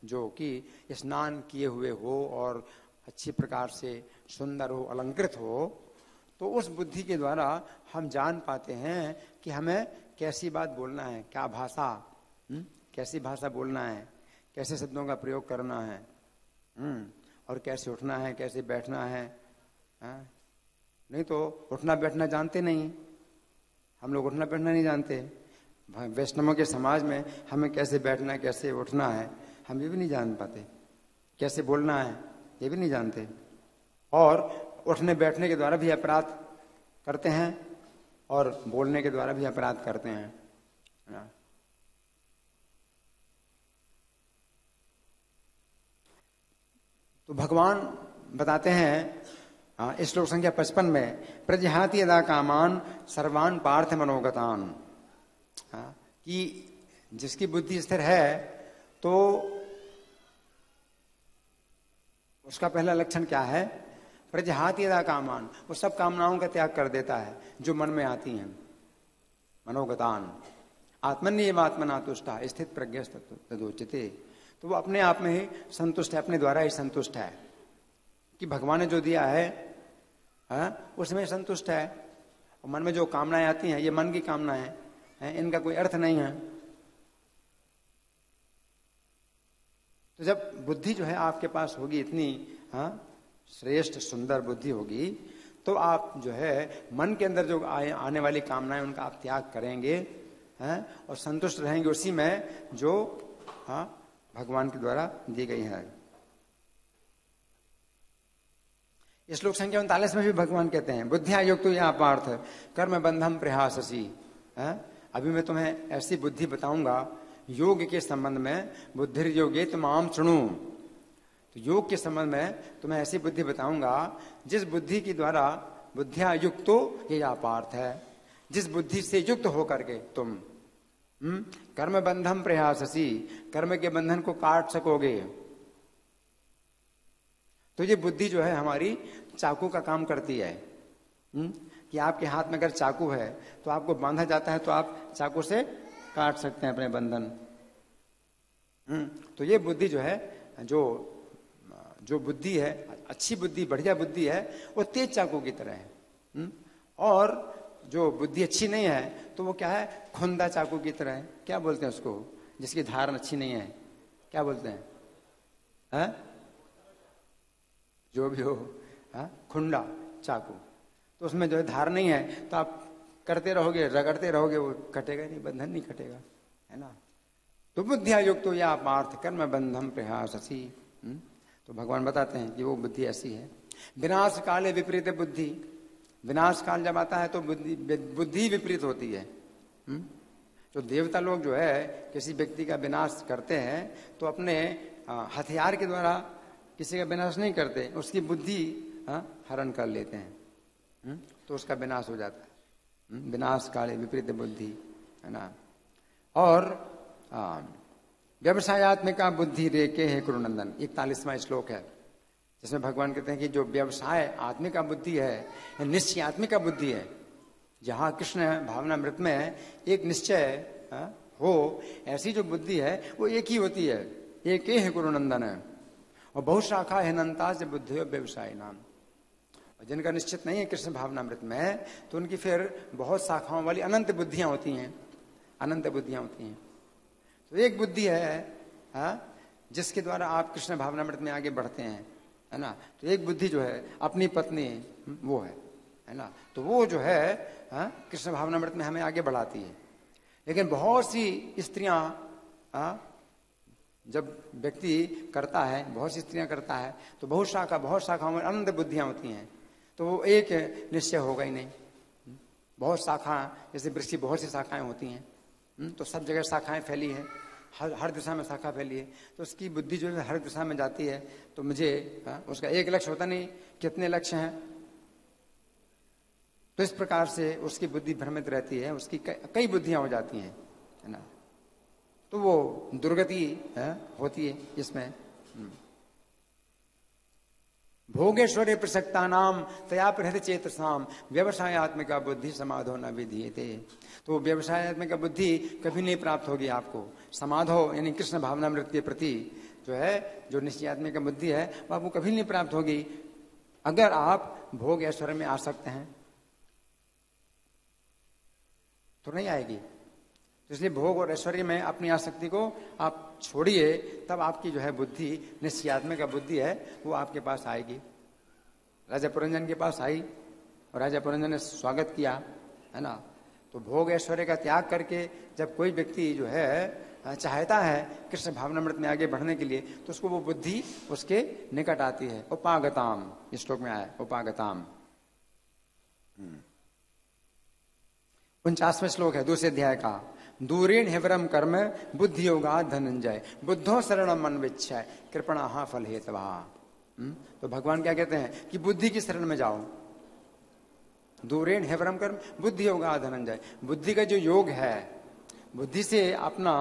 जो कि स्नान किए हुए हो और अच्छी प्रकार से सुंदर हो, अलंकृत हो, तो उस बुद्धि के द्वारा हम जान पाते हैं कि हमें कैसी बात बोलना है, क्या भाषा, कैसी भाषा बोलना है, कैसे शब्दों का प्रयोग करना है, और कैसे उठना है, कैसे बैठना है। नहीं तो उठना बैठना जानते नहीं, हम लोग उठना बैठना नहीं जानते। वैष्णवों के समाज में हमें कैसे बैठना है, कैसे उठना है, हम ये भी नहीं जान पाते। कैसे बोलना है ये भी नहीं जानते, और उठने बैठने के द्वारा भी अपराध करते हैं और बोलने के द्वारा भी अपराध करते हैं ना। तो भगवान बताते हैं इस श्लोक संख्या 55 में, प्रजहाति यदा कामान सर्वान पार्थ मनोगतान, कि जिसकी बुद्धि स्थिर है तो उसका पहला लक्षण क्या है, प्रजहाति यदा कामान, वो सब कामनाओं का त्याग कर देता है जो मन में आती हैं। मनोगतान आत्मन्येव आत्मना तुष्टा स्थित प्रज्ञ तदोच्यते, तो वो अपने आप में ही संतुष्ट है, अपने द्वारा ही संतुष्ट है कि भगवान ने जो दिया है उसमें संतुष्ट है। और मन में जो कामनाएं आती हैं ये मन की कामनाएं हैं, इनका कोई अर्थ नहीं है। तो जब बुद्धि जो है आपके पास होगी इतनी श्रेष्ठ सुंदर बुद्धि होगी, तो आप जो है मन के अंदर जो आने वाली कामनाएं उनका आप त्याग करेंगे और संतुष्ट रहेंगे उसी में जो भगवान के द्वारा दी गई है। इस श्लोक संख्या 39 में भी भगवान कहते हैं, बुद्धिया युक्त या पार्थ कर्म बंधम प्रहाससी। अभी मैं तुम्हें ऐसी बुद्धि बताऊंगा योग के संबंध में, बुद्धि योगे तमाम सुणु। तो योग के संबंध में तुम्हें ऐसी बुद्धि बताऊंगा जिस बुद्धि के द्वारा बुद्धिया युक्तो ये या पार्थ है, जिस बुद्धि से युक्त होकर के तुम कर्म बंधम प्रयाससी, कर्म के बंधन को काट सकोगे। तो ये बुद्धि जो है हमारी चाकू का काम करती है, कि आपके हाथ में अगर चाकू है तो आपको बांधा जाता है तो आप चाकू से काट सकते हैं अपने बंधन। तो ये बुद्धि जो है, जो बुद्धि है अच्छी बुद्धि, बढ़िया बुद्धि है, वो तेज चाकू की तरह है। और जो बुद्धि अच्छी नहीं है तो वो क्या है, खुंदा चाकू की तरह है। क्या बोलते हैं उसको, जिसकी धार अच्छी नहीं है, क्या बोलते हैं? है? जो भी हो, खुंडा चाकू, तो उसमें जो है धार नहीं है, तो आप करते रहोगे, रगड़ते रहोगे, वो कटेगा नहीं, बंधन नहीं कटेगा, है ना। तो बुद्धिया युक्तो या पार्थ कर्म बंधम प्रयाससी। तो भगवान बताते हैं कि वो बुद्धि ऐसी है। विनाश काले विपरीत बुद्धि, विनाश काल जब आता है तो बुद्धि विपरीत होती है। तो देवता लोग जो है किसी व्यक्ति का विनाश करते हैं तो अपने हथियार के द्वारा किसी का विनाश नहीं करते, उसकी बुद्धि हरण कर लेते हैं, तो उसका विनाश हो जाता है। विनाश काले विपरीत बुद्धि, है ना। और व्यवसायत्मिका बुद्धि रेके है कुरुनंदन, 41वां श्लोक है, जिसमें भगवान कहते हैं कि जो व्यवसाय आत्मिका बुद्धि है, निश्चयात्मिका बुद्धि है, जहां कृष्ण भावनामृत में एक निश्चय हो, ऐसी जो बुद्धि है वो एक ही होती है, एक ही है कुरुनंदन है। और बहुशाखा है नंता से बुद्धि व्यवसाय नाम, और जिनका निश्चित नहीं है कृष्ण भावनामृत में, तो उनकी फिर बहुत शाखाओं वाली अनंत बुद्धियां होती हैं, अनंत बुद्धियां होती हैं। तो एक बुद्धि है जिसके द्वारा आप कृष्ण भावनामृत में आगे बढ़ते हैं, है ना। तो एक बुद्धि जो है अपनी पत्नी वो है ना, तो वो जो है कृष्ण भावनामृत में हमें आगे बढ़ाती है। लेकिन बहुत सी स्त्रियां जब व्यक्ति करता है, बहुत सी स्त्रियां करता है, तो बहुत शाखाओं में अनंत बुद्धियां होती हैं, तो वो एक निश्चय होगा ही नहीं। बहुत शाखा, जैसे वृक्ष की बहुत सी शाखाएं होती हैं, तो सब जगह शाखाएं फैली है, हर दिशा में शाखा फैली है, तो उसकी बुद्धि जो है हर दिशा में जाती है। तो मुझे उसका एक लक्ष्य होता नहीं, कितने लक्ष्य हैं, तो इस प्रकार से उसकी बुद्धि भ्रमित रहती है, उसकी कई बुद्धियां हो जाती हैं, है ना। तो वो दुर्गति होती है इसमें। भोगेश्वरे प्रसक्ता नाम तया प्रहृत चेतसाम व्यवसायत्मिका बुद्धि समाधो न विधीयते। तो व्यवसायत्मिका बुद्धि कभी नहीं प्राप्त होगी आपको। समाधो यानी कृष्ण भावनामृत के प्रति जो है, जो निश्चयात्मिका बुद्धि है, वो आपको कभी नहीं प्राप्त होगी अगर आप भोग ऐश्वर्य में आ सकते हैं, तो नहीं आएगी। इसलिए भोग और ऐश्वर्य में अपनी आसक्ति को आप छोड़िए, तब आपकी जो है बुद्धि, निश्चयात्मिका बुद्धि है, वो आपके पास आएगी। राजा पुरंजन के पास आई और राजा पुरंजन ने स्वागत किया, है ना। तो भोग ऐश्वर्य का त्याग करके जब कोई व्यक्ति जो है चाहता है कृष्ण भावनामृत में आगे बढ़ने के लिए, तो उसको वो बुद्धि उसके निकट आती है। उपागताम, इस श्लोक में आया उपागताम। 49वां श्लोक है दूसरे अध्याय का। दूरेण हिवरम कर्म बुद्धि योगा धनंजय बुद्धो शरणम अन्विच्छय कृपणा फल हेतवा। तो भगवान क्या कहते हैं कि बुद्धि की शरण में जाओ। दूरेण हिवरम कर्म बुद्धि योगा धनंजय, बुद्धि का जो योग है, बुद्धि से अपना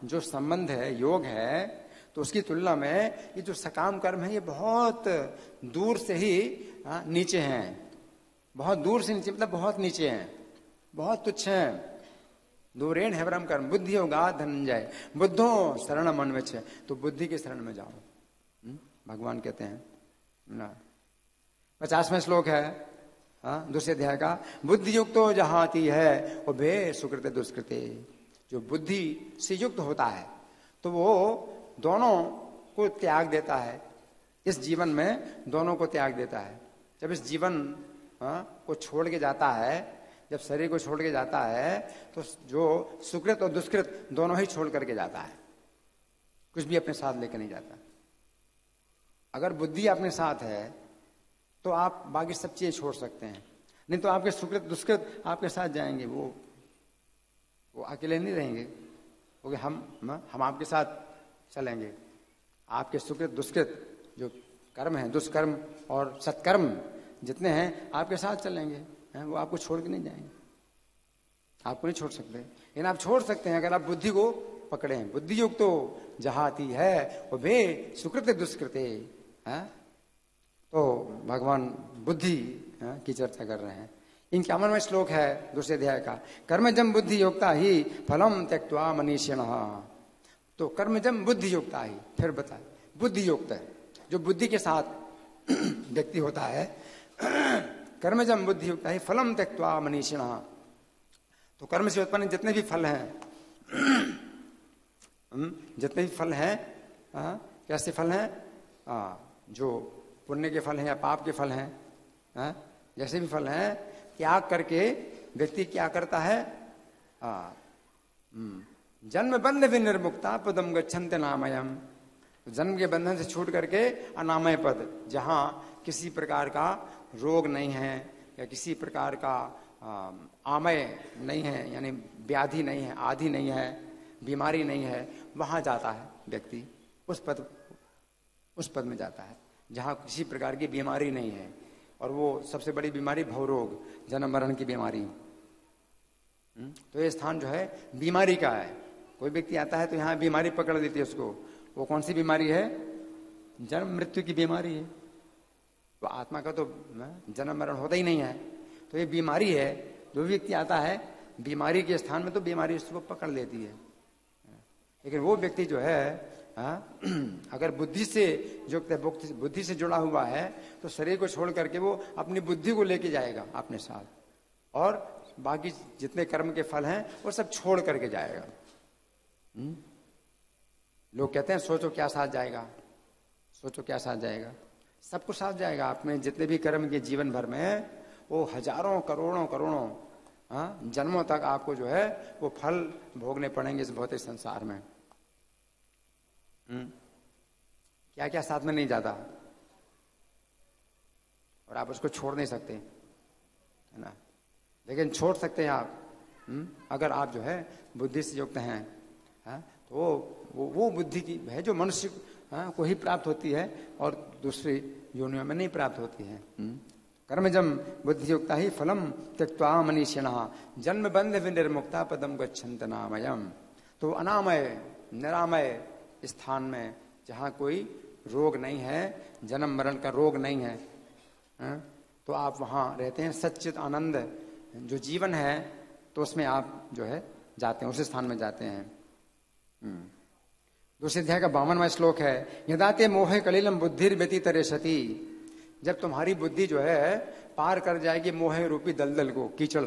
जो संबंध है, योग है, तो उसकी तुलना में ये जो सकाम कर्म है, ये बहुत दूर से ही नीचे हैं। बहुत दूर से नीचे मतलब बहुत नीचे हैं, बहुत तुच्छ हैं। दूरेण हिवरम कर्म बुद्धि योगा धनंजय बुद्धो शरणम अन्विच्छय, तो बुद्धि की शरण में जाओ, भगवान कहते हैं ना। 50वां श्लोक है दूसरे अध्याय का। बुद्धि युक्तो जहाती है उभे सुकृत दुष्कृते। जो बुद्धि से युक्त होता है तो वो दोनों को त्याग देता है, इस जीवन में दोनों को त्याग देता है। जब इस जीवन को छोड़ के जाता है, जब शरीर को छोड़ के जाता है, तो जो सुकृत और दुष्कृत दोनों ही छोड़ करके जाता है, कुछ भी अपने साथ लेकर नहीं जाता। अगर बुद्धि अपने साथ है तो आप बाकी सब चीजें छोड़ सकते हैं, नहीं तो आपके सुकृत दुष्कृत आपके साथ जाएंगे, वो अकेले नहीं रहेंगे, क्योंकि हम आपके साथ चलेंगे। आपके सुकृत दुष्कृत जो कर्म है, दुष्कर्म और सत्कर्म जितने हैं आपके साथ चलेंगे, वो आपको छोड़ के नहीं जाएंगे, आपको नहीं छोड़ सकते। लेकिन आप छोड़ सकते हैं अगर आप बुद्धि को पकड़े हैं। बुद्धि युक्त तो जहाती है वो भे सुकृत दुष्कृते। तो भगवान बुद्धि की चर्चा कर रहे हैं। 51वां श्लोक है दूसरे अध्याय का। कर्मजम बुद्धि योक्ता ही फलम त्यक्त्वा मनीषिण। तो कर्मजम बुद्धि योक्ता ही, फिर बताए बुद्धि युक्त है जो बुद्धि के साथ व्यक्ति होता है। कर्मजम बुद्धि युक्त ही फलम त्यक्त्वा मनीषिण। तो कर्म से उत्पन्न जितने भी फल हैं, जितने भी फल हैं, कैसे फल हैं, जो पुण्य के फल हैं या पाप के फल हैं, जैसे भी फल हैं, त्याग करके व्यक्ति क्या करता है, जन्म बंध विनिर्मुक्ता पदम गच्छन्ति नामयम। जन्म के बंधन से छूट करके अनामय पद, जहां किसी प्रकार का रोग नहीं है या किसी प्रकार का आमय नहीं है, यानी व्याधि नहीं है, आदि नहीं है, बीमारी नहीं है, वहां जाता है व्यक्ति, उस पद में जाता है जहां किसी प्रकार की बीमारी नहीं है। और वो सबसे बड़ी बीमारी भवरोग, जन्म मरण की बीमारी। तो ये स्थान जो है बीमारी का है। कोई व्यक्ति आता है तो यहाँ बीमारी पकड़ लेती है उसको। वो कौन सी बीमारी है? जन्म मृत्यु की बीमारी है। तो आत्मा का तो जन्म मरण होता ही नहीं है, तो ये बीमारी है। जो व्यक्ति आता है बीमारी के स्थान में, तो बीमारी उसको पकड़ लेती है। लेकिन वो व्यक्ति जो है अगर बुद्धि से युक्त है, बुद्धि से जुड़ा हुआ है, तो शरीर को छोड़ करके वो अपनी बुद्धि को लेके जाएगा अपने साथ, और बाकी जितने कर्म के फल हैं वो सब छोड़ करके जाएगा। लोग कहते हैं सोचो क्या साथ जाएगा, सोचो क्या साथ जाएगा। सब कुछ साथ जाएगा। आप में जितने भी कर्म के जीवन भर में, वो हजारों करोड़ों जन्मों तक आपको जो है वो फल भोगने पड़ेंगे इस भौतिक संसार में। क्या क्या साथ में नहीं जाता, और आप उसको छोड़ नहीं सकते, है ना। लेकिन छोड़ सकते हैं आप, अगर आप जो है बुद्धि से युक्त हैं, तो वो बुद्धि की है जो मनुष्य को ही प्राप्त होती है और दूसरी योनियों में नहीं प्राप्त होती है। कर्मजम बुद्धि युक्ता ही फलम त्यक्त्वा मनीषिणः जन्म बंध विनिर्मुक्ता पदम गच्छन्ति नामयम्। तो अनामय निरामय स्थान में, जहाँ कोई रोग नहीं है, जन्म मरण का रोग नहीं है, तो आप वहाँ रहते हैं। सच्चित आनंद जो जीवन है, तो उसमें आप जो है जाते हैं, उस स्थान में जाते हैं। दूसरे अध्याय का 52वां श्लोक है, यदाते मोहे कलिलम बुद्धिर व्यतितरेषति। जब तुम्हारी बुद्धि जो है पार कर जाएगी मोह रूपी दलदल को, कीचड़,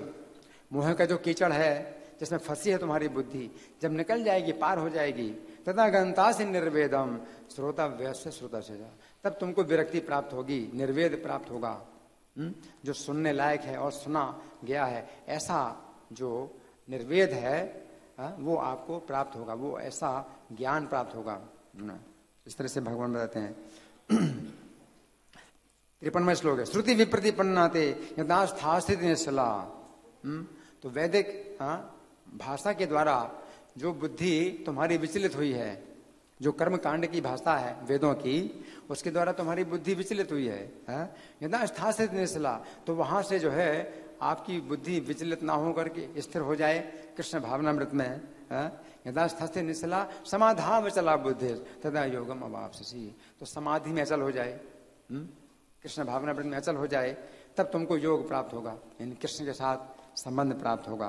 मोह का जो कीचड़ है जिसमें फंसी है तुम्हारी बुद्धि, जब निकल जाएगी, पार हो जाएगी, तथा गंता से निर्वेदम श्रोता व्यस्य श्रोता से, तब तुमको विरक्ति प्राप्त होगी, निर्वेद प्राप्त होगा। जो सुनने लायक है और सुना गया है, ऐसा जो निर्वेद है वो आपको प्राप्त होगा, वो ऐसा ज्ञान प्राप्त होगा। इस तरह से भगवान बताते हैं। 53वां श्लोक है, श्रुति विप्रतिपन्नाते यदा स्थास्थित निश्चला। तो वैदिक भाषा के द्वारा जो बुद्धि तुम्हारी विचलित हुई है, जो कर्म कांड की भाषा है वेदों की, उसके द्वारा तुम्हारी बुद्धि विचलित हुई है, यदा स्थास्थित निश्चला, तो वहां से जो है आपकी बुद्धि विचलित ना हो करके स्थिर हो जाए कृष्ण भावनामृत में। यदा स्थास्थित निश्चला समाधा में चला बुद्धि तदा योगम अवाप्स्यसि। तो समाधि में अचल हो जाए, कृष्ण भावनामृत में अचल हो जाए, तब तुमको योग प्राप्त होगा, यानी कृष्ण के साथ संबंध प्राप्त होगा।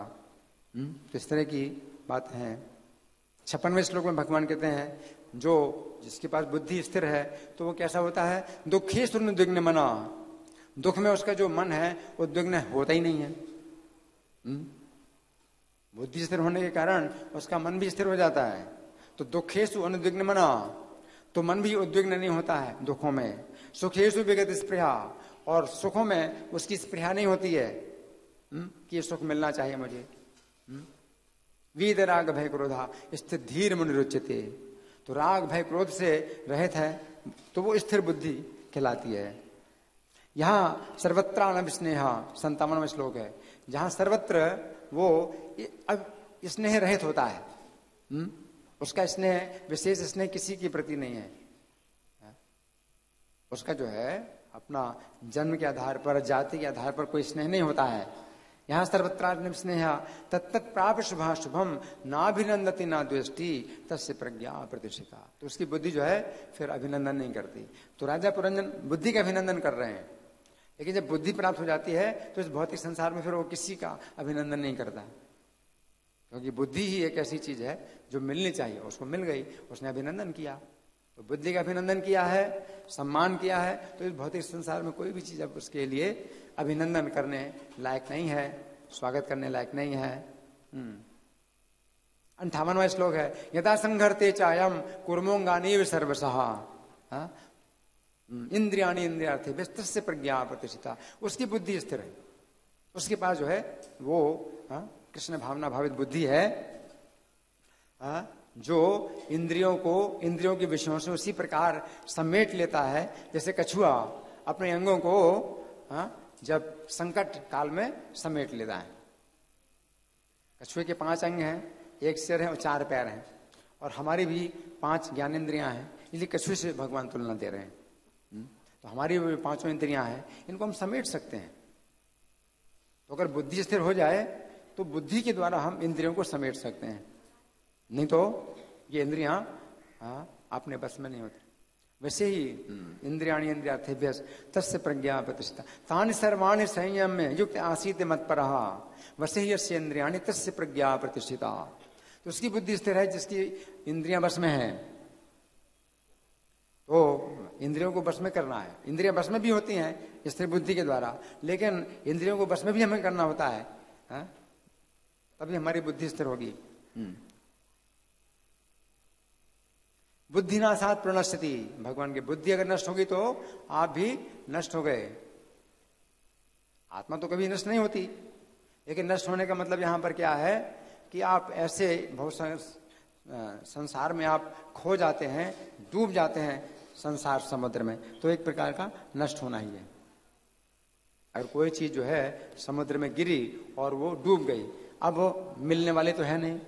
तो इस तरह की बात है। 56वें श्लोक में भगवान कहते हैं, जो जिसके पास बुद्धि स्थिर है तो वो कैसा होता है, दुखी सुनिर्विघ्न मना। दुख में उसका जो मन है वो उद्विग्न होता ही नहीं है। बुद्धि स्थिर होने के कारण उसका मन भी स्थिर हो जाता है। तो दुखेषु अनुद्विग्न मना, तो मन भी उद्विग्न नहीं होता है दुखों में। सुखेषु विगत स्पृहा, और सुखों में उसकी स्पृहा नहीं होती है कि ये सुख मिलना चाहिए मुझे। वीद राग भय क्रोधा स्थिर धीर मुनिरुच्यते। तो राग भय क्रोध से रहित है तो वो स्थिर बुद्धि कहलाती है। यहाँ सर्वत्र अनभिस्नेहा 57वां श्लोक है, जहां सर्वत्र वो अब स्नेह रहित होता है। उसका स्नेह, विशेष स्नेह किसी के प्रति नहीं है। उसका जो है अपना जन्म के आधार पर, जाति के आधार पर कोई स्नेह नहीं होता है। यहाँ सर्वत्र स्नेह तत्त प्राप्त शुभा शुभम नाभिनंदति ना द्वेष्टि तस्य प्रज्ञा प्रतिष्ठिता। तो उसकी बुद्धि जो है फिर अभिनंदन नहीं करती। तो राजा पुरंजन बुद्धि का अभिनंदन कर रहे हैं, लेकिन जब बुद्धि प्राप्त हो जाती है तो इस भौतिक संसार में फिर वो किसी का अभिनंदन नहीं करता, क्योंकि बुद्धि ही एक ऐसी चीज है जो मिलनी चाहिए, उसको मिल गई, उसने अभिनंदन किया। तो बुद्धि का अभिनंदन किया है, सम्मान किया है, तो इस भौतिक संसार में कोई भी चीज अब उसके लिए अभिनंदन करने लायक नहीं है, स्वागत करने लायक नहीं है। 58वां श्लोक है, यदा संघर्ते चायम कुर्मोंगानीव सर्वसहा इंद्रियाणि इंद्रियार्थे व्यस्तस्य प्रज्ञा प्रतिष्ठिता। उसकी बुद्धि स्थिर है, उसके पास जो है वो कृष्ण भावना भावित बुद्धि है, जो इंद्रियों के विषयों से उसी प्रकार समेट लेता है जैसे कछुआ अपने अंगों को जब संकट काल में समेट लेता है। कछुए के 5 अंग हैं, 1 सिर है और 4 पैर हैं, और हमारी भी 5 ज्ञानेंद्रियां हैं, इसलिए कछुए से भगवान तुलना दे रहे हैं। तो हमारी भी 5 इंद्रियां हैं, इनको हम समेट सकते हैं। तो अगर बुद्धि स्थिर हो जाए तो बुद्धि के द्वारा हम इंद्रियों को समेट सकते हैं, नहीं तो ये इंद्रियां अपने बस में नहीं होती। वैसे ही इंद्रियाणि इंद्रियार्थेभ्यः तस्य प्रज्ञा प्रतिष्ठिता तानि सर्वाणि संयम में युक्त आसीत मत्परः वसे ही यस्य इंद्रियाणि तस्य प्रज्ञा प्रतिष्ठिता। तो उसकी बुद्धि स्थिर है जिसकी इंद्रियां बस में है। तो इंद्रियों को बस में करना है, इंद्रियां बस में भी होती हैं स्थिर बुद्धि के द्वारा, लेकिन इंद्रियों को बस में भी हमें करना होता है, तभी हमारी बुद्धि स्थिर होगी। बुद्धि नाशात् प्रणश्यति, भगवान की बुद्धि अगर नष्ट होगी तो आप भी नष्ट हो गए। आत्मा तो कभी नष्ट नहीं होती, लेकिन नष्ट होने का मतलब यहां पर क्या है कि आप ऐसे बहुत संसार में आप खो जाते हैं, डूब जाते हैं संसार समुद्र में, तो एक प्रकार का नष्ट होना ही है। अगर कोई चीज जो है समुद्र में गिरी और वो डूब गई, अब मिलने वाले तो है नहीं,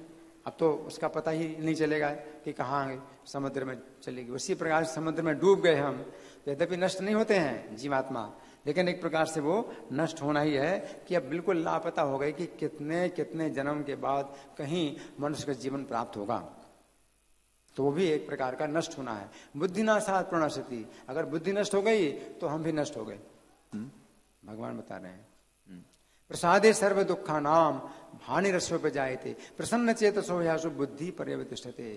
अब तो उसका पता ही नहीं चलेगा कि कहाँ समुद्र में चलेगी। उसी प्रकार समुद्र में डूब गए हम, तो यद्यपि नष्ट नहीं होते हैं जीवात्मा, लेकिन एक प्रकार से वो नष्ट होना ही है कि अब बिल्कुल लापता हो गए कि कितने कितने जन्म के बाद कहीं मनुष्य का जीवन प्राप्त होगा। तो वो भी एक प्रकार का नष्ट होना है। बुद्धि नाशात् प्रणश्यति, अगर बुद्धि नष्ट हो गई तो हम भी नष्ट हो गए, भगवान बता रहे हैं। प्रसादे सर्व दुखा नाम भानि रसोपजायते प्रसन्न चेतसो ह्यासु बुद्धि पर्यवतिष्ठते।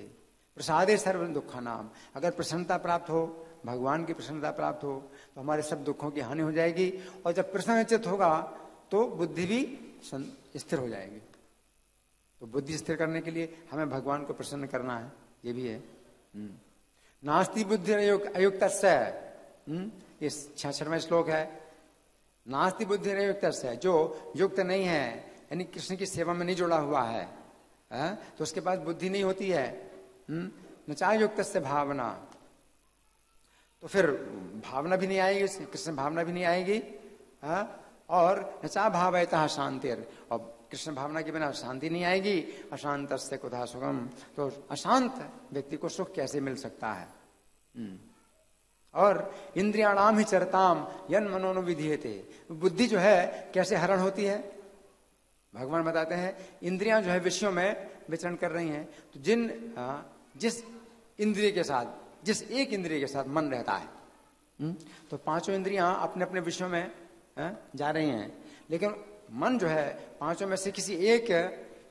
प्रसादे सर्व दुखा नाम, अगर प्रसन्नता प्राप्त हो, भगवान की प्रसन्नता प्राप्त हो, तो हमारे सब दुखों की हानि हो जाएगी, और जब प्रसन्न चित्त होगा तो बुद्धि भी स्थिर हो जाएगी। तो बुद्धि स्थिर करने के लिए हमें भगवान को प्रसन्न करना है, ये भी है। नास्ति बुद्धि अयुक्तस्य, ये 66वां श्लोक है। नास्ति बुद्धि अयुक्तस्य, जो युक्त नहीं है यानी कृष्ण की सेवा में नहीं जुड़ा हुआ है, तो उसके पास बुद्धि नहीं होती है। न चाहे युक्त से भावना, तो फिर भावना भी नहीं आएगी, कृष्ण भावना भी नहीं आएगी, और न चाह भावयतः शांतिर, और कृष्ण भावना के बिना शांति नहीं आएगी। अशांत से कुतः सुखम, तो अशांत व्यक्ति को सुख कैसे मिल सकता है। और इंद्रियाणाम ही चरताम यन मनोनुविधीयते, बुद्धि जो है कैसे हरण होती है, भगवान बताते हैं इंद्रियां जो है विषयों में विचरण कर रही हैं, तो जिस इंद्रिय के साथ, जिस एक इंद्रिय के साथ मन रहता है, तो 5 इंद्रियां अपने अपने विषयों में जा रही हैं, लेकिन मन जो है 5 में से किसी एक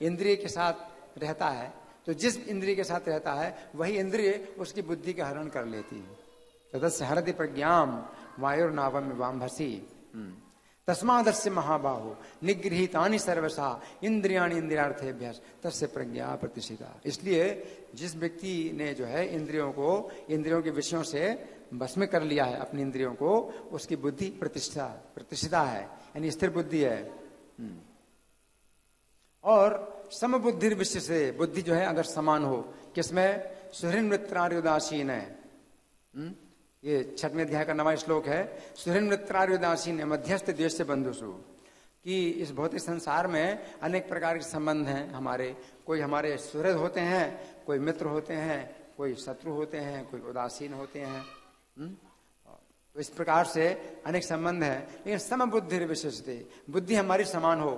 इंद्रिय के साथ रहता है, तो जिस इंद्रिय के साथ रहता है वही इंद्रिय उसकी बुद्धि का हरण कर लेती है। तदस्य हरति प्रज्ञाम वायुर्नावम वामभसी तस्मादस्य महाबाहो निगृहीतानि सर्वसा इंद्रियाणि इंद्रियार्थेभ्यः तस्य प्रज्ञा प्रतिष्ठिता। इसलिए जिस व्यक्ति ने जो है इंद्रियों के विषयों से बस में कर लिया है अपनी इंद्रियों को, उसकी बुद्धि प्रतिष्ठिता है, यानी स्थिर बुद्धि है। और समबुद्धि विशिष्ट से, बुद्धि जो है अगर समान हो, किसमें, सुहृन् मित्रार्युदासीन है। ये 6वें अध्याय का 9वां श्लोक है। सुहृन् मित्रार्युदासीन मध्यस्थ द्वेष बंधुषु, कि इस भौतिक संसार में अनेक प्रकार के संबंध हैं हमारे, कोई हमारे सुहृद होते हैं, कोई मित्र होते हैं, कोई शत्रु होते हैं, कोई उदासीन होते हैं। तो इस प्रकार से अनेक संबंध है, लेकिन समबुद्धि विशिष्ट, बुद्धि हमारी समान हो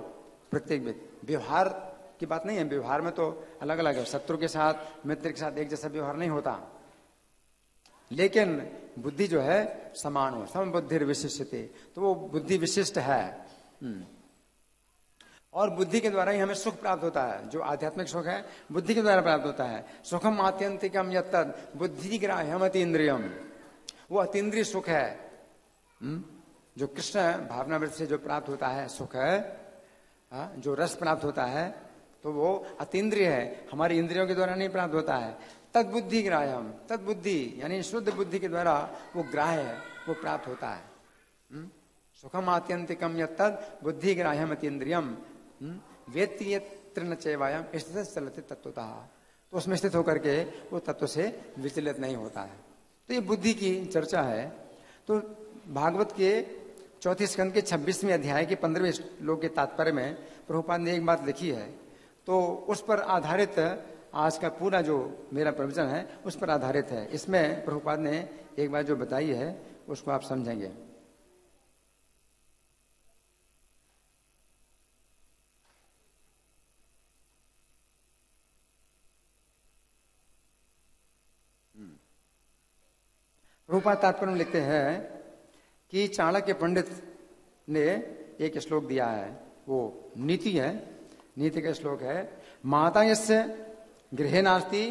प्रत्येक व्यक्ति। व्यवहार की बात नहीं है, व्यवहार में तो अलग अलग है, शत्रु के साथ मित्र के साथ एक जैसा व्यवहार नहीं होता, लेकिन बुद्धि जो है समान हो, समबुद्धि विशिष्टते, तो वो बुद्धि विशिष्ट है। और बुद्धि के द्वारा ही हमें सुख प्राप्त होता है, जो आध्यात्मिक सुख है बुद्धि के द्वारा प्राप्त होता है। सुखम आत्यंतिकम यत्तद् बुद्धि ग्राह्यम अतीन्द्रियम, वो अतीन्द्रिय सुख है, जो कृष्ण भावनावृत्ति से जो प्राप्त होता है सुख है, जो रस प्राप्त होता है, तो वो अतीन्द्रिय है, हमारी इंद्रियों के द्वारा नहीं प्राप्त होता है। तद्बुद्धि ग्राह्यम, तद्बुद्धि यानी शुद्ध बुद्धि के द्वारा वो ग्राह्य है, वो प्राप्त होता है। सुखम आत्यंतिकम यत्तद बुद्धि ग्राह्यम अतीन्द्रियम वेत्ति यत्र न चैवायम स्थित चलते तत्वतः। तो उसमें स्थित होकर के वो तत्व से विचलित नहीं होता है। तो ये बुद्धि की चर्चा है। तो भागवत के चौथी स्कंद के 26वें अध्याय के 15वें श्लोक के तात्पर्य में प्रभुपाद ने एक बात लिखी है, तो उस पर आधारित आज का पूरा जो मेरा प्रवचन है उस पर आधारित है। इसमें प्रभुपाद ने एक बात जो बताई है उसको आप समझेंगे। प्रभुपाद तात्पर्य में लिखते हैं कि चाणक्य पंडित ने एक श्लोक दिया है, वो नीति है, नीति का श्लोक है, माता यस्य गृहे नास्ति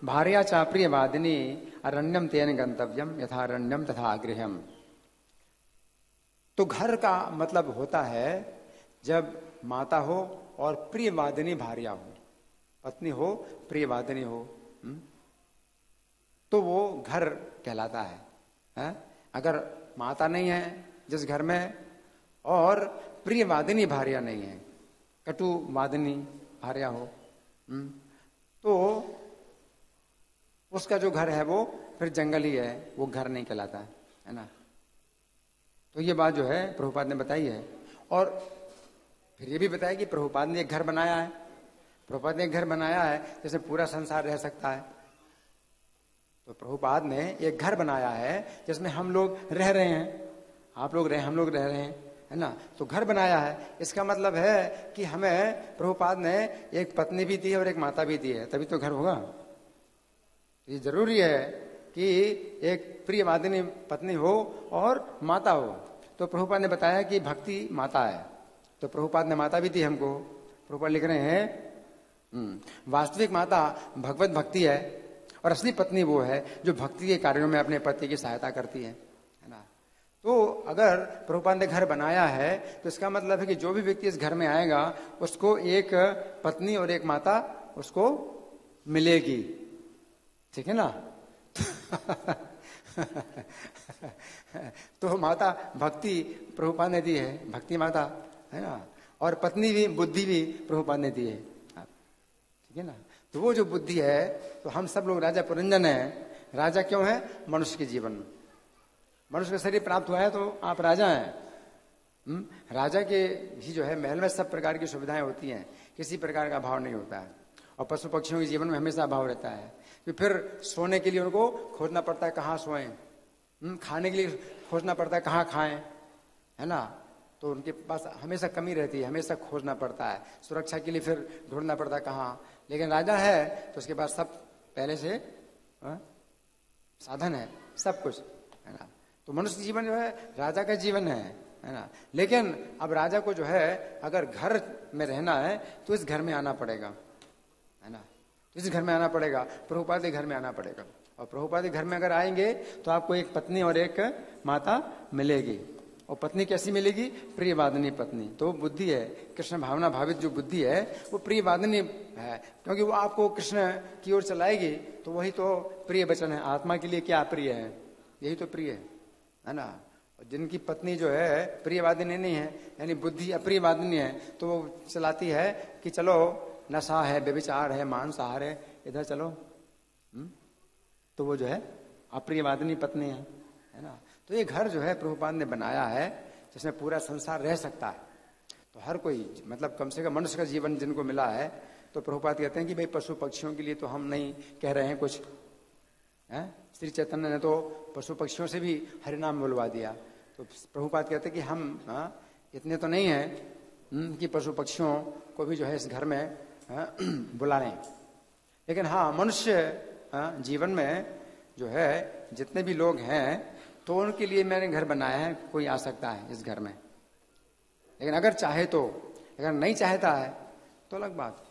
भार्या चाप्रिय वादिनी अरण्यम तेन गंतव्यम यथारण्यम तथा गृहम। तो घर का मतलब होता है जब माता हो और प्रिय वादिनी भार्या हो, पत्नी हो, प्रिय वादिनी हो, तो वो घर कहलाता है। अगर माता नहीं है जिस घर में और प्रिय वादिनी भार्या नहीं है, कटु वादिनी भार्या हो, तो उसका जो घर है वो फिर जंगल ही है, वो घर नहीं कहलाता है ना। तो ये बात जो है प्रभुपाद ने बताई है। और फिर ये भी बताया कि प्रभुपाद ने एक घर बनाया है, प्रभुपाद ने एक घर बनाया है जैसे पूरा संसार रह सकता है। तो प्रभुपाद ने एक घर बनाया है जिसमें हम लोग रह रहे हैं, आप लोग रहे, हम लोग रह रहे हैं, है ना। तो घर बनाया है, इसका मतलब है कि हमें प्रभुपाद ने एक पत्नी भी दी है और एक माता भी दी है, तभी तो घर होगा। ये जरूरी है कि एक प्रिय वादिनी पत्नी हो और माता हो। तो प्रभुपाद ने बताया कि भक्ति माता है, तो प्रभुपाद ने माता भी दी हमको। प्रभुपाद लिख रहे हैं वास्तविक माता भगवत भक्ति है और असली पत्नी वो है जो भक्ति के कार्यों में अपने पति की सहायता करती है ना। तो अगर प्रभुपाद ने घर बनाया है तो इसका मतलब है कि जो भी व्यक्ति इस घर में आएगा उसको एक पत्नी और एक माता उसको मिलेगी, ठीक है ना। तो माता भक्ति प्रभुपाद ने दी है, भक्ति माता है ना, और पत्नी भी, बुद्धि भी प्रभुपाद ने दी है, ठीक है ना। तो वो जो बुद्धि है, तो हम सब लोग राजा पुरंजन हैं। राजा क्यों है? मनुष्य के जीवन में, मनुष्य का शरीर प्राप्त हुआ है तो आप राजा हैं। राजा के ही जो है महल में सब प्रकार की सुविधाएं होती हैं, किसी प्रकार का अभाव नहीं होता है। और पशु पक्षियों के जीवन में हमेशा अभाव रहता है कि फिर सोने के लिए उनको खोजना पड़ता है कहाँ सोएं, खाने के लिए खोजना पड़ता है कहाँ खाएं, है ना। तो उनके पास हमेशा कमी रहती है, हमेशा खोजना पड़ता है। सुरक्षा के लिए फिर ढूंढना पड़ता है कहाँ। लेकिन राजा है तो उसके पास सब पहले से साधन है, सब कुछ, है ना। तो मनुष्य जीवन जो है राजा का जीवन है ना। लेकिन अब राजा को जो है अगर घर में रहना है तो इस घर में आना पड़ेगा, है ना। तो इस घर में आना पड़ेगा, प्रभुपाद के घर में आना पड़ेगा। और प्रभुपाद के घर में अगर आएंगे तो आपको एक पत्नी और एक माता मिलेगी। और पत्नी कैसी मिलेगी? प्रिय वादिनी पत्नी। तो बुद्धि है, कृष्ण भावना भावित जो बुद्धि है वो प्रिय वादिनी है, क्योंकि वो आपको कृष्ण की ओर चलाएगी। तो वही तो प्रिय वचन है। आत्मा के लिए क्या प्रिय है? यही तो प्रिय है ना। और जिनकी पत्नी जो है प्रिय वादिनी नहीं है, यानी बुद्धि अप्रिय वादिनी है, तो वो चलाती है कि चलो नशा है, व्यभिचार है, मांसाहार है, इधर चलो। तो वो जो है अप्रिय वादिनी पत्नी है ना। तो ये घर जो है प्रभुपाद ने बनाया है जिसमें पूरा संसार रह सकता है। तो हर कोई, मतलब कम से कम मनुष्य का जीवन जिनको मिला है, तो प्रभुपाद कहते हैं कि भाई पशु पक्षियों के लिए तो हम नहीं कह रहे हैं कुछ, है। श्री चैतन्य ने तो पशु पक्षियों से भी हरिनाम बुलवा दिया। तो प्रभुपाद कहते हैं कि हम इतने तो नहीं हैं कि पशु पक्षियों को भी जो है इस घर में बुला लें। लेकिन हाँ, मनुष्य जीवन में जो है जितने भी लोग हैं तो उनके लिए मैंने घर बनाया है, कोई आ सकता है इस घर में। लेकिन अगर चाहे तो, अगर नहीं चाहता है तो अलग बात।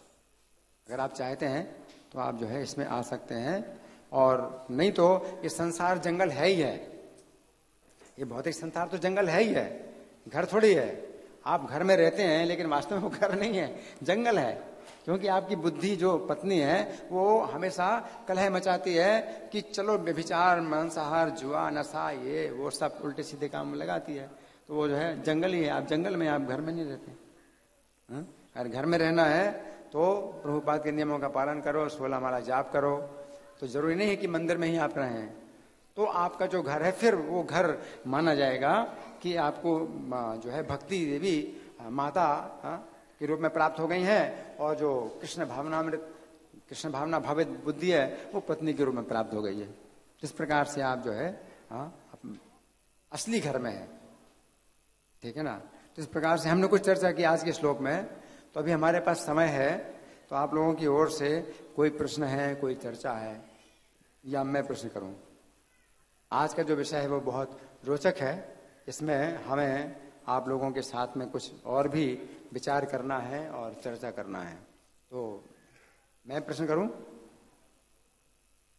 अगर आप चाहते हैं तो आप जो है इसमें आ सकते हैं, और नहीं तो ये संसार जंगल है ही है। ये भौतिक संसार तो जंगल है ही है, घर थोड़ी है। आप घर में रहते हैं लेकिन वास्तव में वो घर नहीं है, जंगल है। क्योंकि आपकी बुद्धि जो पत्नी है वो हमेशा कलह मचाती है कि चलो व्यभिचार, मांसाहार, जुआ, नशा, ये वो सब उल्टे सीधे काम में लगाती है। तो वो जो है जंगल ही है, आप जंगल में, आप घर में नहीं रहते। अगर घर में रहना है तो प्रभुपाद के नियमों का पालन करो, 16 माला जाप करो। तो जरूरी नहीं है कि मंदिर में ही आप रहें। तो आपका जो घर है फिर वो घर माना जाएगा कि आपको जो है भक्ति देवी माता के रूप में प्राप्त हो गई है, और जो कृष्ण भावना भावित बुद्धि है वो पत्नी के रूप में प्राप्त हो गई है। इस प्रकार से आप जो है असली घर में है, ठीक है ना। तो इस प्रकार से हमने कुछ चर्चा की आज के श्लोक में। तो अभी हमारे पास समय है, तो आप लोगों की ओर से कोई प्रश्न है, कोई चर्चा है, या मैं प्रश्न करूं। आज का जो विषय है वो बहुत रोचक है। इसमें हमें आप लोगों के साथ में कुछ और भी विचार करना है और चर्चा करना है। तो मैं प्रश्न करूं,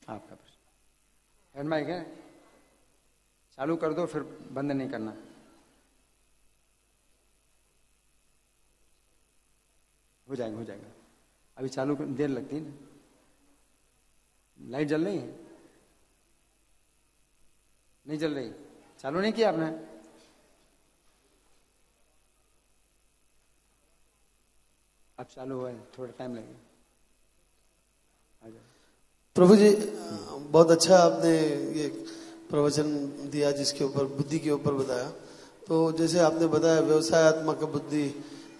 आपका प्रश्न। हैंड माइक है, चालू कर दो, फिर बंद नहीं करना। हो जाएगा। अभी चालू देर लगती है ना। लाइट जल रही है? नहीं जल रही? चालू नहीं किया आपने? अब चालू हुआ है, थोड़ा टाइम लगेगा। प्रभु जी, बहुत अच्छा आपने ये प्रवचन दिया जिसके ऊपर बुद्धि के ऊपर बताया। तो जैसे आपने बताया व्यवसायत्मक बुद्धि,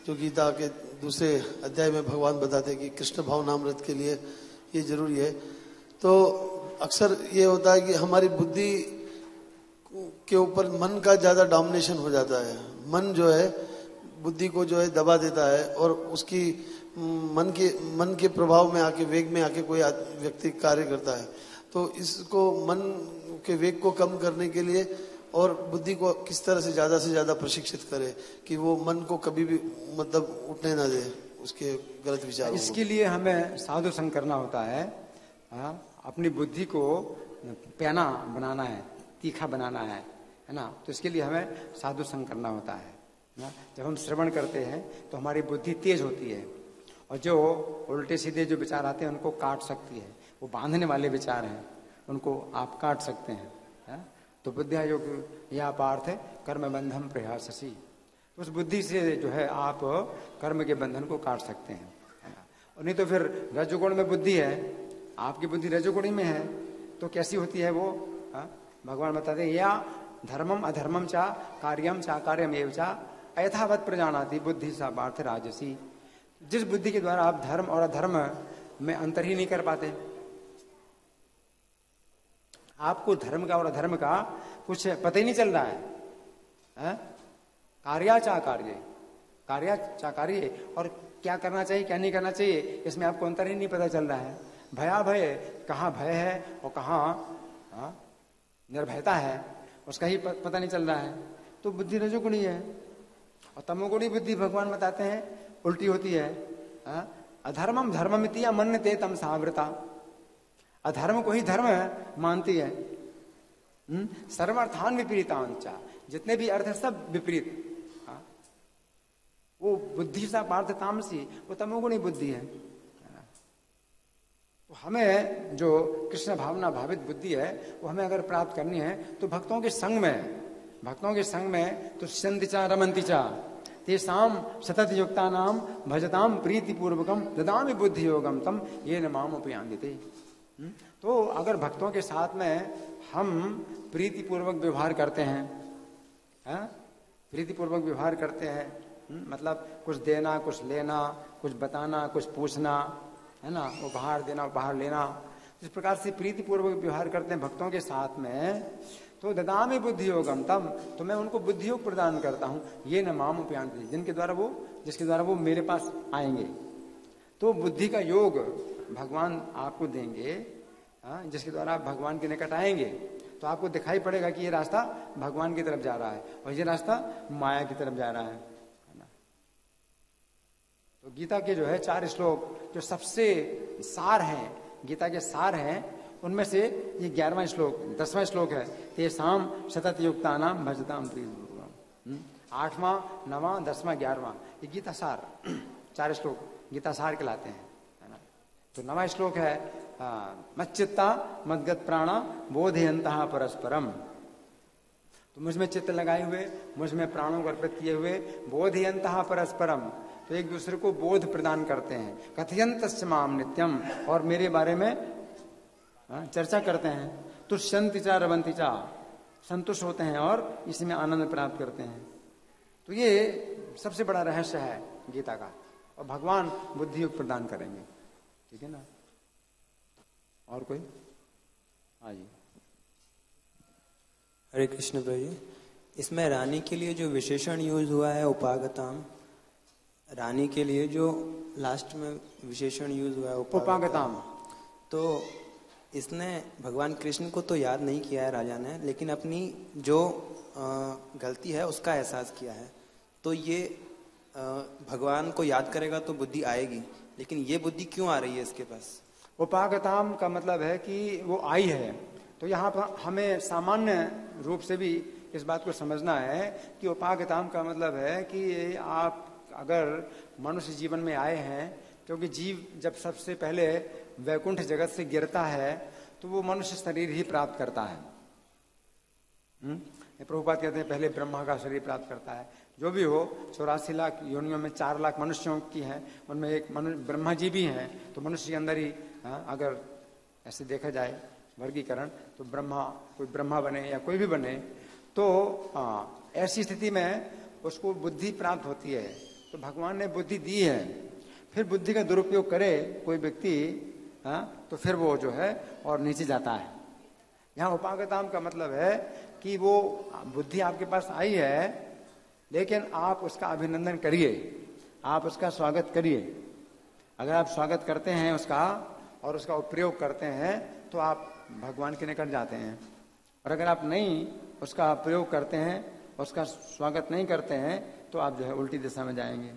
जो गीता के दूसरे अध्याय में भगवान बताते हैं कि कृष्ण भावनामृत के लिए ये जरूरी है। तो अक्सर ये होता है कि हमारी बुद्धि के ऊपर मन का ज्यादा डोमिनेशन हो जाता है। मन जो है बुद्धि को जो है दबा देता है, और उसकी मन के प्रभाव में आके, वेग में आके कोई व्यक्ति कार्य करता है। तो इसको मन के वेग को कम करने के लिए और बुद्धि को किस तरह से ज्यादा प्रशिक्षित करे कि वो मन को कभी भी मतलब उठने ना दे उसके गलत विचारों। इसके लिए हमें साधु संग करना होता है। अपनी बुद्धि को प्याना बनाना है, तीखा बनाना है ना। तो इसके लिए हमें साधु संग करना होता है ना। जब हम श्रवण करते हैं तो हमारी बुद्धि तेज होती है, और जो उल्टे सीधे जो विचार आते हैं उनको काट सकती है। वो बांधने वाले विचार हैं, उनको आप काट सकते हैं। तो बुद्धिया योग या पार्थ कर्म बंधम प्रयाससी। उस बुद्धि से जो है आप कर्म के बंधन को काट सकते हैं। और नहीं तो फिर रजोगुण में बुद्धि है, आपकी बुद्धि रजोगुणी में है, तो कैसी होती है वो? भगवान बताते हैं या धर्मम अधर्मम चा कार्यम चा कार्यम एव चा यथावत प्रजानाति बुद्धि सा पार्थ राजसी। जिस बुद्धि के द्वारा आप धर्म और अधर्म में अंतर ही नहीं कर पाते, आपको धर्म का और अधर्म का कुछ पता ही नहीं चल रहा है। कार्याचा कार्य और क्या करना चाहिए क्या नहीं करना चाहिए, इसमें आपको अंतर ही नहीं पता चल रहा है। भया भय, कहाँ भय है और कहाँ निर्भयता है, उसका ही पता नहीं चल रहा है। तो बुद्धि रजोगुणी है। और तमोगुणी बुद्धि भगवान बताते हैं उल्टी होती है। अधर्मम धर्ममिति या मन्यते तम सावृता। अधर्म को ही धर्म मानती है। सर्वार्थान विपरीतांचा, जितने भी अर्थ है सब विपरीत। वो बुद्धि सा पार्थ तामसी, वो तमोगुणी बुद्धि है। तो हमें जो कृष्ण भावना भावित बुद्धि है वो हमें अगर प्राप्त करनी है तो भक्तों के संग में तो संतिचा रमंतिचा तेषाम सतत युक्ता नाम भजताम प्रीति पूर्वकम ददामि बुद्धि योगम तम ये न माम उपयांदिते। तो अगर भक्तों के साथ में हम प्रीति पूर्वक व्यवहार करते हैं, प्रीतिपूर्वक व्यवहार करते हैं, मतलब कुछ देना, कुछ लेना, कुछ बताना, कुछ पूछना, है ना, उपहार देना, उपहार लेना, इस प्रकार से प्रीतिपूर्वक व्यवहार करते हैं भक्तों के साथ में, तो ददामि बुद्धि योगम तम, तो मैं उनको बुद्धि योग प्रदान करता हूँ। ये न माम उपयांति, जिसके द्वारा वो मेरे पास आएंगे। तो बुद्धि का योग भगवान आपको देंगे, जिसके द्वारा आप भगवान के निकट आएंगे। तो आपको दिखाई पड़ेगा कि ये रास्ता भगवान की तरफ जा रहा है और ये रास्ता माया की तरफ जा रहा है ना। तो गीता के जो है 4 श्लोक जो सबसे सार हैं, गीता के सार हैं, उनमें से ये 11वां श्लोक, 10वां श्लोक है, तेषाम सतत युक्तानाम भजताम प्रीतिपूर्वकम। 8वां, 9वां, 10वां, 11वां, ये गीता सार 4 श्लोक गीता सार कहलाते हैं, है ना। तो 9वां श्लोक है मच्चित्ता मद्गत प्राणा बोधयन्तः परस्परम। तो मुझ में चित्त लगाए हुए, मुझ में प्राणों को अर्पित किए हुए, बोधयन्तः परस्परम, तो एक दूसरे को बोध प्रदान करते हैं। कथयन्तश्च माम नित्यम, और मेरे बारे में चर्चा करते हैं। तुष्यन्ति च रवन्ति च, संतुष्ट होते हैं और इसमें आनंद प्राप्त करते हैं। तो ये सबसे बड़ा रहस्य है गीता का, और भगवान बुद्धि योग प्रदान करेंगे, ठीक है ना। और कोई? हाँ जी। हरे कृष्ण प्रभु जी, इसमें रानी के लिए जो विशेषण यूज हुआ है उपागताम, रानी के लिए जो लास्ट में विशेषण यूज हुआ है उपागताम, तो इसने भगवान कृष्ण को तो याद नहीं किया है राजा ने, लेकिन अपनी जो गलती है उसका एहसास किया है। तो ये भगवान को याद करेगा तो बुद्धि आएगी, लेकिन ये बुद्धि क्यों आ रही है इसके पास? उपागताम का मतलब है कि वो आई है। तो यहाँ पर हमें सामान्य रूप से भी इस बात को समझना है कि उपागताम का मतलब है कि आप अगर मनुष्य जीवन में आए हैं, क्योंकि जीव जब सबसे पहले वैकुंठ जगत से गिरता है तो वो मनुष्य शरीर ही प्राप्त करता है। प्रभुपाद कहते हैं पहले ब्रह्मा का शरीर प्राप्त करता है। जो भी हो, 84 लाख योनियों में 4 लाख मनुष्यों की हैं, उनमें एक ब्रह्मा जी भी हैं। तो मनुष्य के अंदर ही अगर ऐसे देखा जाए वर्गीकरण, तो कोई ब्रह्मा बने या कोई भी बने, तो ऐसी स्थिति में उसको बुद्धि प्राप्त होती है। तो भगवान ने बुद्धि दी है, फिर बुद्धि का दुरुपयोग करे कोई व्यक्ति, तो फिर वो जो है और नीचे जाता है। यहाँ उपागताम का मतलब है कि वो बुद्धि आपके पास आई है, लेकिन आप उसका अभिनंदन करिए, आप उसका स्वागत करिए। अगर आप स्वागत करते हैं उसका और उसका उपयोग करते हैं तो आप भगवान के निकट जाते हैं। और अगर आप नहीं उसका प्रयोग करते हैं, उसका स्वागत नहीं करते हैं, तो आप जो है उल्टी दिशा में जाएंगे।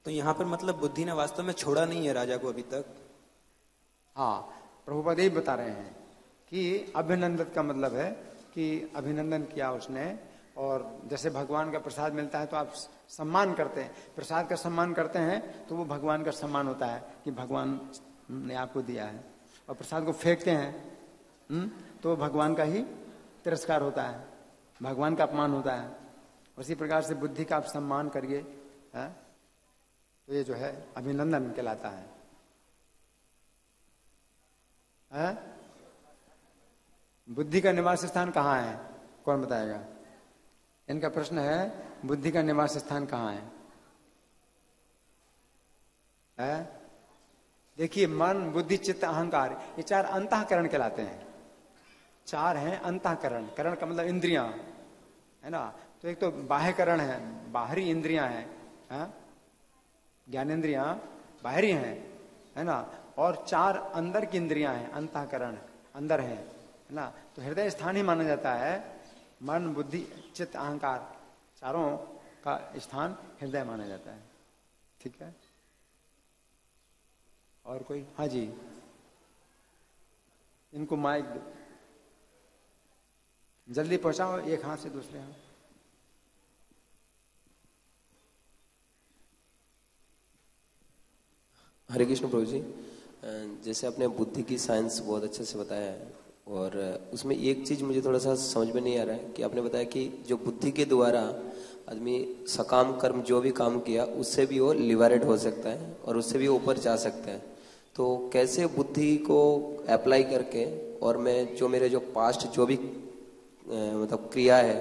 तो यहाँ पर मतलब बुद्धि ने वास्तव में छोड़ा नहीं है राजा को अभी तक। हाँ, प्रभुपाद यही बता रहे हैं कि अभिनंदन का मतलब है कि अभिनंदन किया उसने। और जैसे भगवान का प्रसाद मिलता है तो आप सम्मान करते हैं, प्रसाद का सम्मान करते हैं, तो वो भगवान का सम्मान होता है कि भगवान ने आपको दिया है। और प्रसाद को फेंकते हैं तो भगवान का ही तिरस्कार होता है, भगवान का अपमान होता है। उसी प्रकार से बुद्धि का आप सम्मान करिए, तो ये जो है अभिनंदन कहलाता है। बुद्धि का निवास स्थान कहाँ है, कौन बताएगा? इनका प्रश्न है, बुद्धि का निवास स्थान कहाँ है? देखिए, मन, बुद्धि, चित्त, अहंकार, ये 4 अंतःकरण कहलाते हैं। 4 हैं अंतःकरण। करण का मतलब इंद्रियां, है ना। तो एक तो बाह्यकरण है, बाहरी इंद्रियां हैं, ज्ञानेंद्रियां बाहरी हैं, है ना। और 4 अंदर की इंद्रियां हैं, अंतःकरण अंदर है ना। तो हृदय स्थान ही माना जाता है। मन, बुद्धि, चित्त, अहंकार, चारों का स्थान हृदय माना जाता है, ठीक है। और कोई? हाँ जी, इनको माइक दो, जल्दी पहुंचाओ, एक हाथ से दूसरे हाथ। हरे कृष्ण प्रभु जी, जैसे आपने बुद्धि की साइंस बहुत अच्छे से बताया है, और उसमें एक चीज मुझे थोड़ा सा समझ में नहीं आ रहा है कि आपने बताया कि जो बुद्धि के द्वारा आदमी सकाम कर्म जो भी काम किया उससे भी वो लिबरेट हो सकता है और उससे भी ऊपर जा सकता है। तो कैसे बुद्धि को अप्लाई करके और मैं जो मेरे जो पास्ट जो भी मतलब क्रिया है,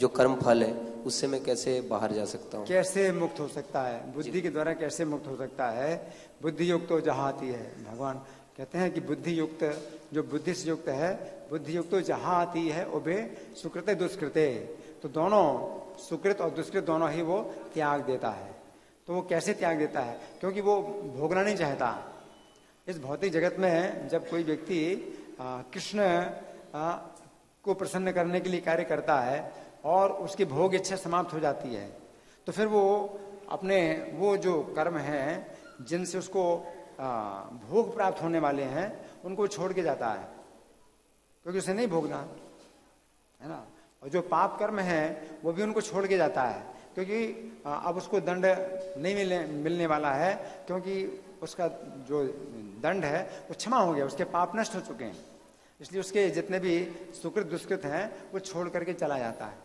जो कर्म फल है, उससे मैं कैसे बाहर जा सकता हूँ? कैसे मुक्त हो सकता है बुद्धि के द्वारा? कैसे मुक्त हो सकता है? बुद्धि युक्त तो जहाँ आती है, भगवान कहते हैं कि बुद्धि युक्त, जो बुद्धि से युक्त है, बुद्धि युक्त तो जहाँ आती है उबे सुकृत दुष्कृते, तो दोनों सुकृत और दुष्कृत दोनों ही वो त्याग देता है। तो वो कैसे त्याग देता है? क्योंकि वो भोगना नहीं चाहता। इस भौतिक जगत में जब कोई व्यक्ति कृष्ण को प्रसन्न करने के लिए कार्य करता है और उसकी भोग इच्छा समाप्त हो जाती है, तो फिर वो अपने वो जो कर्म हैं जिनसे उसको भोग प्राप्त होने वाले हैं उनको छोड़ के जाता है, क्योंकि उसे नहीं भोगना है ना। और जो पाप कर्म है वो भी उनको छोड़ के जाता है। क्योंकि अब उसको दंड नहीं मिलने वाला है, क्योंकि उसका जो दंड है वो क्षमा हो गया, उसके पाप नष्ट हो चुके हैं। इसलिए उसके जितने भी सुकृत दुष्कृत हैं वो छोड़ करके चला जाता है,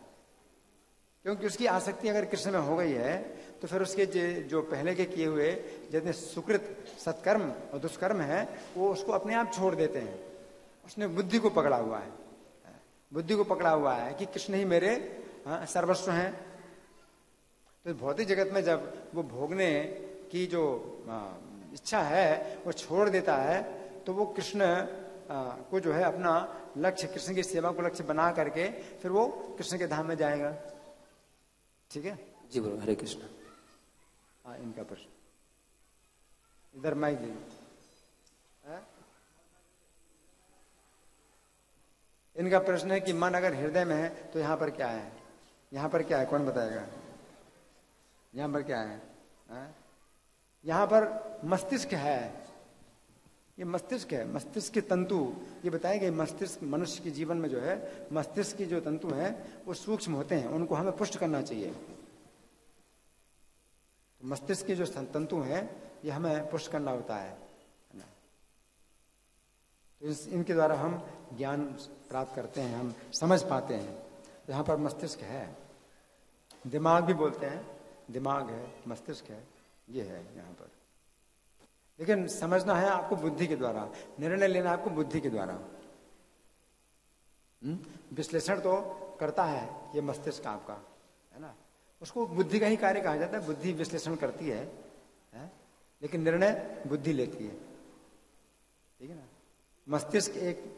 क्योंकि उसकी आसक्ति अगर कृष्ण में हो गई है तो फिर उसके जो पहले के किए हुए जितने सुकृत सत्कर्म और दुष्कर्म है वो उसको अपने आप छोड़ देते हैं। उसने बुद्धि को पकड़ा हुआ है, बुद्धि को पकड़ा हुआ है कि कृष्ण ही मेरे सर्वस्व हैं। तो भौतिक जगत में जब वो भोगने की जो इच्छा है वो छोड़ देता है तो वो कृष्ण को जो है अपना लक्ष्य, कृष्ण की सेवा को लक्ष्य बना करके फिर वो कृष्ण के धाम में जाएगा। ठीक है जी बोलो, हरे कृष्ण। हाँ, इनका प्रश्न इधर माइक दीजिए। इनका प्रश्न है कि मन अगर हृदय में है तो यहाँ पर क्या है? यहाँ पर क्या है, कौन बताएगा? यहाँ पर क्या है? यहाँ पर मस्तिष्क है, ये मस्तिष्क है, मस्तिष्क के तंतु ये बताए गए। मस्तिष्क मनुष्य के जीवन में जो है मस्तिष्क के जो तंतु हैं वो सूक्ष्म होते हैं, उनको हमें पुष्ट करना चाहिए। तो मस्तिष्क के जो तंतु हैं ये हमें पुष्ट करना होता है ना। तो इनके द्वारा हम ज्ञान प्राप्त करते हैं, हम समझ पाते हैं। यहाँ पर मस्तिष्क है, दिमाग भी बोलते हैं, दिमाग है, मस्तिष्क है, ये है यहाँ पर। लेकिन समझना है आपको बुद्धि के द्वारा, निर्णय लेना आपको बुद्धि के द्वारा। विश्लेषण तो करता है ये मस्तिष्क आपका, है ना, उसको बुद्धि का ही कार्य कहा जाता है। बुद्धि विश्लेषण करती है, लेकिन निर्णय बुद्धि लेती है। ठीक है ना। मस्तिष्क एक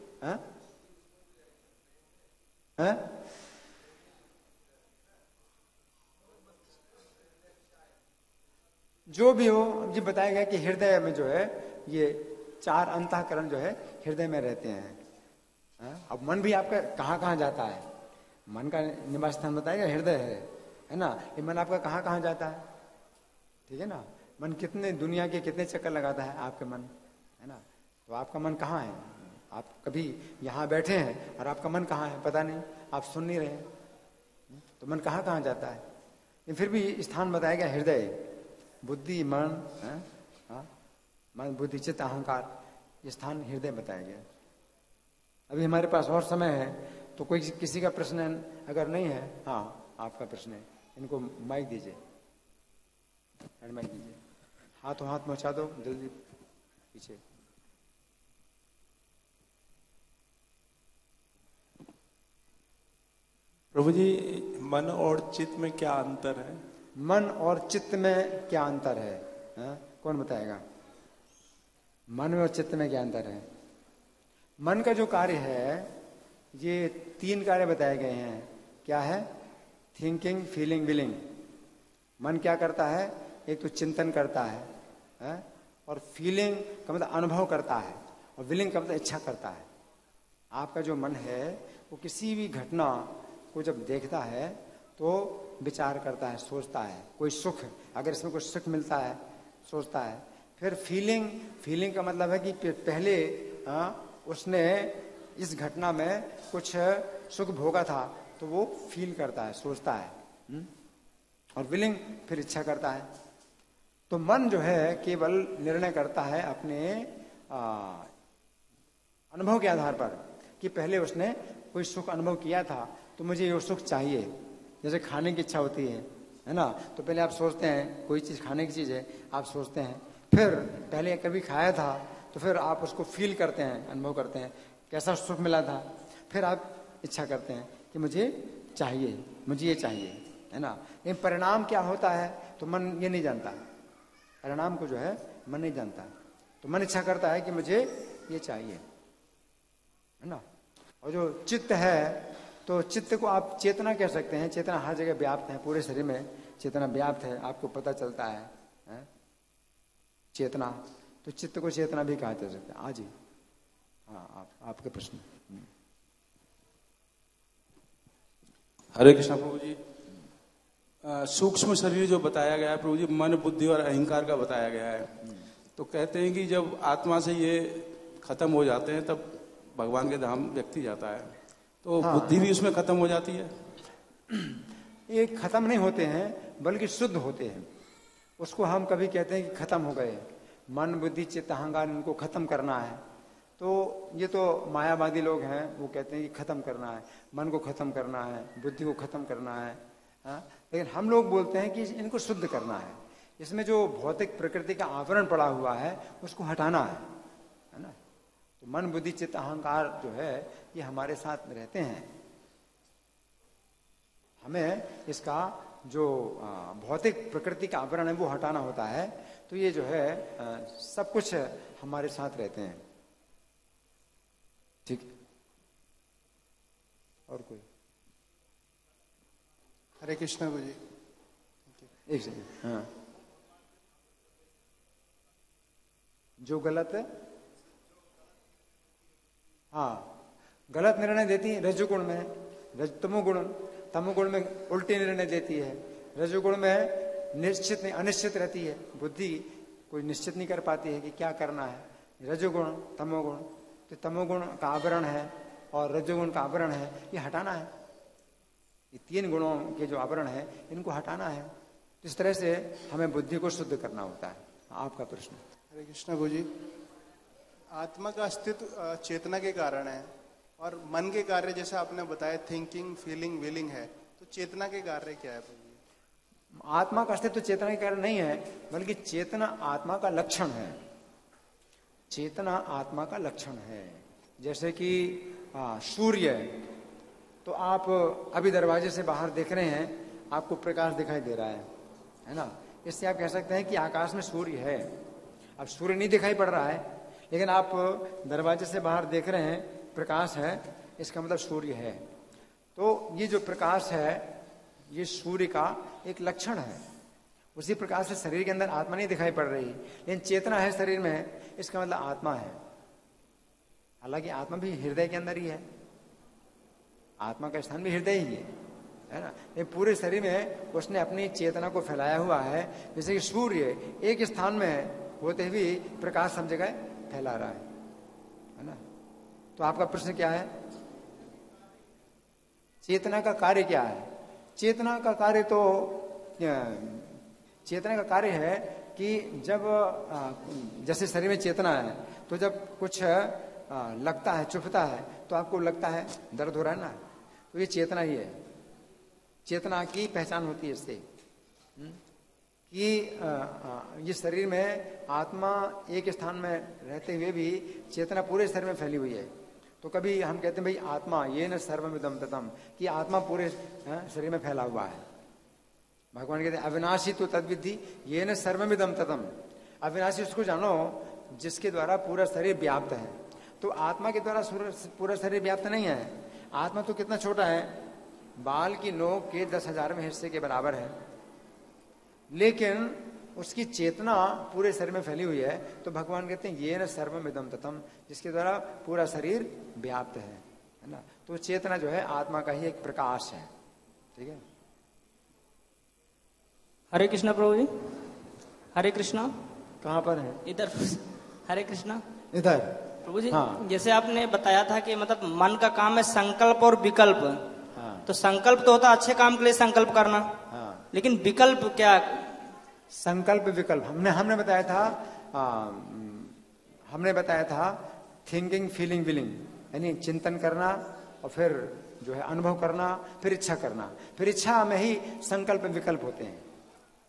जो भी हो, जी बताया गया कि हृदय में जो है ये 4 अंतःकरण जो है हृदय में रहते हैं। अब मन भी आपका कहाँ कहाँ जाता है, मन का निवास स्थान बताया गया हृदय है ना। ये मन आपका कहाँ कहाँ जाता है, ठीक है ना। मन कितने दुनिया के कितने चक्कर लगाता है आपके मन, है ना। तो आपका मन कहाँ है? आप कभी यहाँ बैठे हैं और आपका मन कहाँ है पता नहीं, आप सुन नहीं रहे, तो मन कहाँ कहाँ जाता है। फिर भी स्थान बताया गया हृदय, बुद्धि, मन, मन, बुद्धि, चित्त, अहंकार, ये स्थान हृदय बताया गया। अभी हमारे पास और समय है, तो कोई किसी का प्रश्न अगर नहीं है, हाँ आपका प्रश्न है, इनको माइक दीजिए, हैंड माइक दीजिए, हाथों हाथ पहुंचा दो जल्दी पीछे। प्रभु जी, मन और चित्त में क्या अंतर है? मन और चित्त में क्या अंतर है, कौन बताएगा? मन में और चित्त में क्या अंतर है? मन का जो कार्य है ये 3 कार्य बताए गए हैं। क्या है? Thinking, feeling, willing. मन क्या करता है? एक तो चिंतन करता है, और फीलिंग का मतलब अनुभव करता है, और विलिंग का मतलब इच्छा करता है। आपका जो मन है वो किसी भी घटना को जब देखता है तो विचार करता है, सोचता है, कोई सुख, अगर इसमें कुछ सुख मिलता है सोचता है। फिर फीलिंग, फीलिंग का मतलब है कि पहले उसने इस घटना में कुछ सुख भोगा था तो वो फील करता है, सोचता है। और विलिंग फिर इच्छा करता है। तो मन जो है केवल निर्णय करता है अपने अनुभव के आधार पर कि पहले उसने कोई सुख अनुभव किया था तो मुझे ये सुख चाहिए। जैसे खाने की इच्छा होती है ना, तो पहले आप सोचते हैं कोई चीज़ खाने की चीज़ है, आप सोचते हैं, फिर पहले कभी खाया था तो फिर आप उसको फील करते हैं, अनुभव करते हैं कैसा सुख मिला था, फिर आप इच्छा करते हैं कि मुझे चाहिए, मुझे ये चाहिए, है ना। लेकिन परिणाम क्या होता है तो मन ये नहीं जानता, परिणाम को जो है मन नहीं जानता। तो मन इच्छा करता है कि मुझे ये चाहिए, है ना। और जो चित्त है, तो चित्त को आप चेतना कह सकते हैं। चेतना हर जगह व्याप्त है, पूरे शरीर में चेतना व्याप्त है, आपको पता चलता है चेतना। तो चित्त को चेतना भी कहा जा सकता है। आज ही हाँ, आपके प्रश्न। हरे कृष्णा प्रभु जी। सूक्ष्म शरीर जो बताया गया है प्रभु जी, मन, बुद्धि और अहंकार का बताया गया है। तो कहते हैं कि जब आत्मा से ये खत्म हो जाते हैं तब भगवान के धाम व्यक्ति जाता है, तो हाँ, बुद्धि भी उसमें खत्म हो जाती है। ये खत्म नहीं होते हैं बल्कि शुद्ध होते हैं। उसको हम कभी कहते हैं कि खत्म हो गए, मन बुद्धि चित्त अहंकार इनको खत्म करना है। तो ये तो मायावादी लोग हैं, वो कहते हैं कि खत्म करना है, मन को खत्म करना है, बुद्धि को खत्म करना है। हाँ? लेकिन हम लोग बोलते हैं कि इनको शुद्ध करना है। इसमें जो भौतिक प्रकृति का आवरण पड़ा हुआ है उसको हटाना है ना। तो मन बुद्धि चित्त अहंकार जो है ये हमारे साथ रहते हैं। हमें इसका जो भौतिक प्रकृति का आवरण है वो हटाना होता है। तो ये जो है सब कुछ हमारे साथ रहते हैं। ठीक है, और कोई? हरे कृष्णा गुरु जी। एक सेकंड। हाँ, जो गलत है, हाँ, गलत निर्णय देती है रजोगुण में, तमोगुण में उल्टी निर्णय देती है। रजोगुण में निश्चित नहीं अनिश्चित रहती है, बुद्धि कोई निश्चित नहीं कर पाती है कि क्या करना है। रजोगुण तमोगुण, तो तमोगुण का आवरण है और रजोगुण का आवरण है, ये हटाना है। ये तीन गुणों के जो आवरण है इनको हटाना है। तो इस तरह से हमें बुद्धि को शुद्ध करना होता है। आपका प्रश्न? हरे कृष्णा गुरु जी। आत्मा का अस्तित्व चेतना के कारण है और मन के कार्य जैसे आपने बताया थिंकिंग फीलिंग विलिंग है, तो चेतना के कार्य क्या है प्रभु जी? आत्मा का अस्तित्व चेतना के कारण नहीं है, बल्कि चेतना आत्मा का लक्षण है। चेतना आत्मा का लक्षण है। जैसे कि सूर्य, तो आप अभी दरवाजे से बाहर देख रहे हैं, आपको प्रकाश दिखाई दे रहा है ना। इससे आप कह सकते हैं कि आकाश में सूर्य है। अब सूर्य नहीं दिखाई पड़ रहा है, लेकिन आप दरवाजे से बाहर देख रहे हैं प्रकाश है, इसका मतलब सूर्य है। तो ये जो प्रकाश है ये सूर्य का एक लक्षण है। उसी प्रकार से शरीर के अंदर आत्मा नहीं दिखाई पड़ रही, लेकिन चेतना है शरीर में, इसका मतलब आत्मा है। हालांकि आत्मा भी हृदय के अंदर ही है, आत्मा का स्थान भी हृदय ही है ना। ये पूरे शरीर में उसने अपनी चेतना को फैलाया हुआ है। जैसे कि सूर्य एक स्थान में होते हुए प्रकाश सब जगह फैला रहा है ना। तो आपका प्रश्न क्या है? चेतना का कार्य क्या है? चेतना का कार्य तो चेतना का कार्य है कि जब जैसे शरीर में चेतना है, तो जब कुछ लगता है, चुभता है, तो आपको लगता है दर्द हो रहा है ना, तो ये चेतना ही है। चेतना की पहचान होती है इससे कि ये शरीर में आत्मा एक स्थान में रहते हुए भी चेतना पूरे शरीर में फैली हुई है। तो कभी हम कहते हैं भाई आत्मा ये न सर्वमिदं ततम, कि आत्मा पूरे शरीर में फैला हुआ है। भगवान कहते हैं अविनाशी तो तद्विद्धि ये न सर्वमिदं ततम। अविनाशी उसको जानो जिसके द्वारा पूरा शरीर व्याप्त है। तो आत्मा के द्वारा पूरा शरीर व्याप्त नहीं है। आत्मा तो कितना छोटा है, बाल की नोक के 10,000वें हिस्से के बराबर है, लेकिन उसकी चेतना पूरे शरीर में फैली हुई है। तो भगवान कहते हैं ये न सर्वमिदं ततम, जिसके द्वारा पूरा शरीर व्याप्त है ना। तो चेतना जो है आत्मा का ही एक प्रकाश है। ठीक है। हरे कृष्णा प्रभु जी। हरे कृष्णा। कहाँ पर है? इधर। हरे कृष्णा। इधर प्रभु जी। हाँ। जैसे आपने बताया था कि मतलब मन का काम है संकल्प और विकल्प। हाँ। तो संकल्प तो होता अच्छे काम के लिए संकल्प करना। हाँ। लेकिन विकल्प क्या? संकल्प विकल्प हमने बताया था थिंकिंग फीलिंग विलिंग, यानी चिंतन करना और फिर जो है अनुभव करना, फिर इच्छा करना। फिर इच्छा में ही संकल्प विकल्प होते हैं।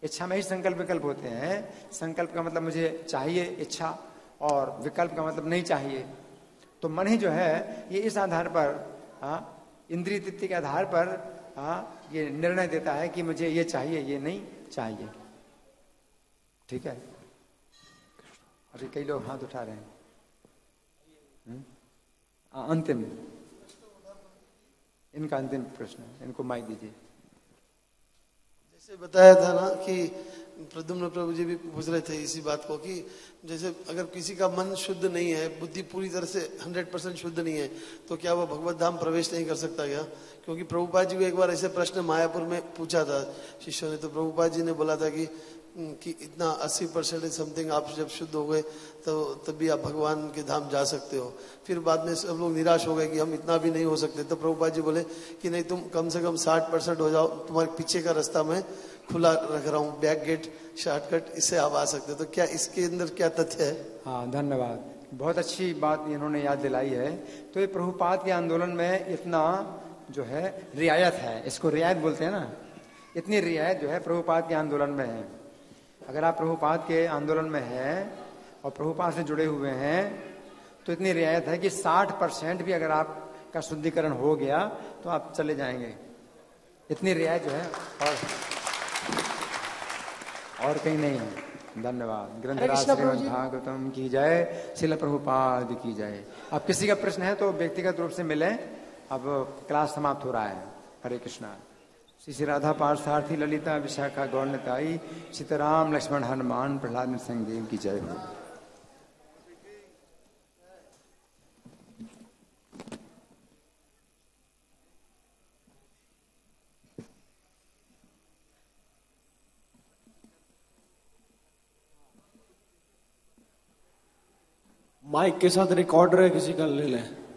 इच्छा में ही संकल्प विकल्प होते हैं। संकल्प का मतलब मुझे चाहिए इच्छा, और विकल्प का मतलब नहीं चाहिए। तो मन ही जो है ये इस आधार पर इंद्रिय तृप्ति के आधार पर ये निर्णय देता है कि मुझे ये चाहिए ये नहीं चाहिए। ठीक है। अभी कई लोग हाथ उठा रहे हैं। अंतिम, इनका अंतिम प्रश्न, इनको माइक दीजिए। जैसे बताया था ना कि प्रद्युम्न प्रभु जी भी पूछ रहे थे इसी बात को कि जैसे अगर किसी का मन शुद्ध नहीं है, बुद्धि पूरी तरह से 100% शुद्ध नहीं है, तो क्या वो भगवत धाम प्रवेश नहीं कर सकता क्या? क्योंकि प्रभुपाद जी को एक बार ऐसे प्रश्न मायापुर में पूछा था शिष्यों ने, तो प्रभुपाद जी ने बोला था कि कि इतना 80% समथिंग आप जब शुद्ध हो गए तो तभी आप भगवान के धाम जा सकते हो। फिर बाद में सब लोग निराश हो गए कि हम इतना भी नहीं हो सकते, तो प्रभुपाद जी बोले कि नहीं, तुम कम से कम 60% हो जाओ, तुम्हारे पीछे का रास्ता मैं खुला रख रहा हूँ, बैक गेट शॉर्टकट, इससे आप आ सकते हो। तो क्या इसके अंदर क्या तथ्य है? हाँ, धन्यवाद, बहुत अच्छी बात इन्होंने याद दिलाई है। तो ये प्रभुपाद के आंदोलन में इतना जो है रियायत है, इसको रियायत बोलते हैं ना, इतनी रियायत जो है प्रभुपाद के आंदोलन में है। अगर आप प्रभुपाद के आंदोलन में हैं और प्रभुपाद से जुड़े हुए हैं तो इतनी रियायत है कि 60% भी अगर आपका शुद्धिकरण हो गया तो आप चले जाएंगे। इतनी रियायत जो है और कहीं नहीं है। धन्यवाद। ग्रंथराज श्रीमद् भागवतम की जय, श्रील प्रभुपाद की जय। अब किसी का प्रश्न है तो व्यक्तिगत रूप से मिलें, अब क्लास समाप्त हो रहा है। हरे कृष्णा। श्री राधा पार्थसारथी ललिता विशाखा गौरताई सीताराम लक्ष्मण हनुमान प्रहलाद नृसिंहदेव की जय हो। माइक के साथ रिकॉर्डर है, किसी का ले लें।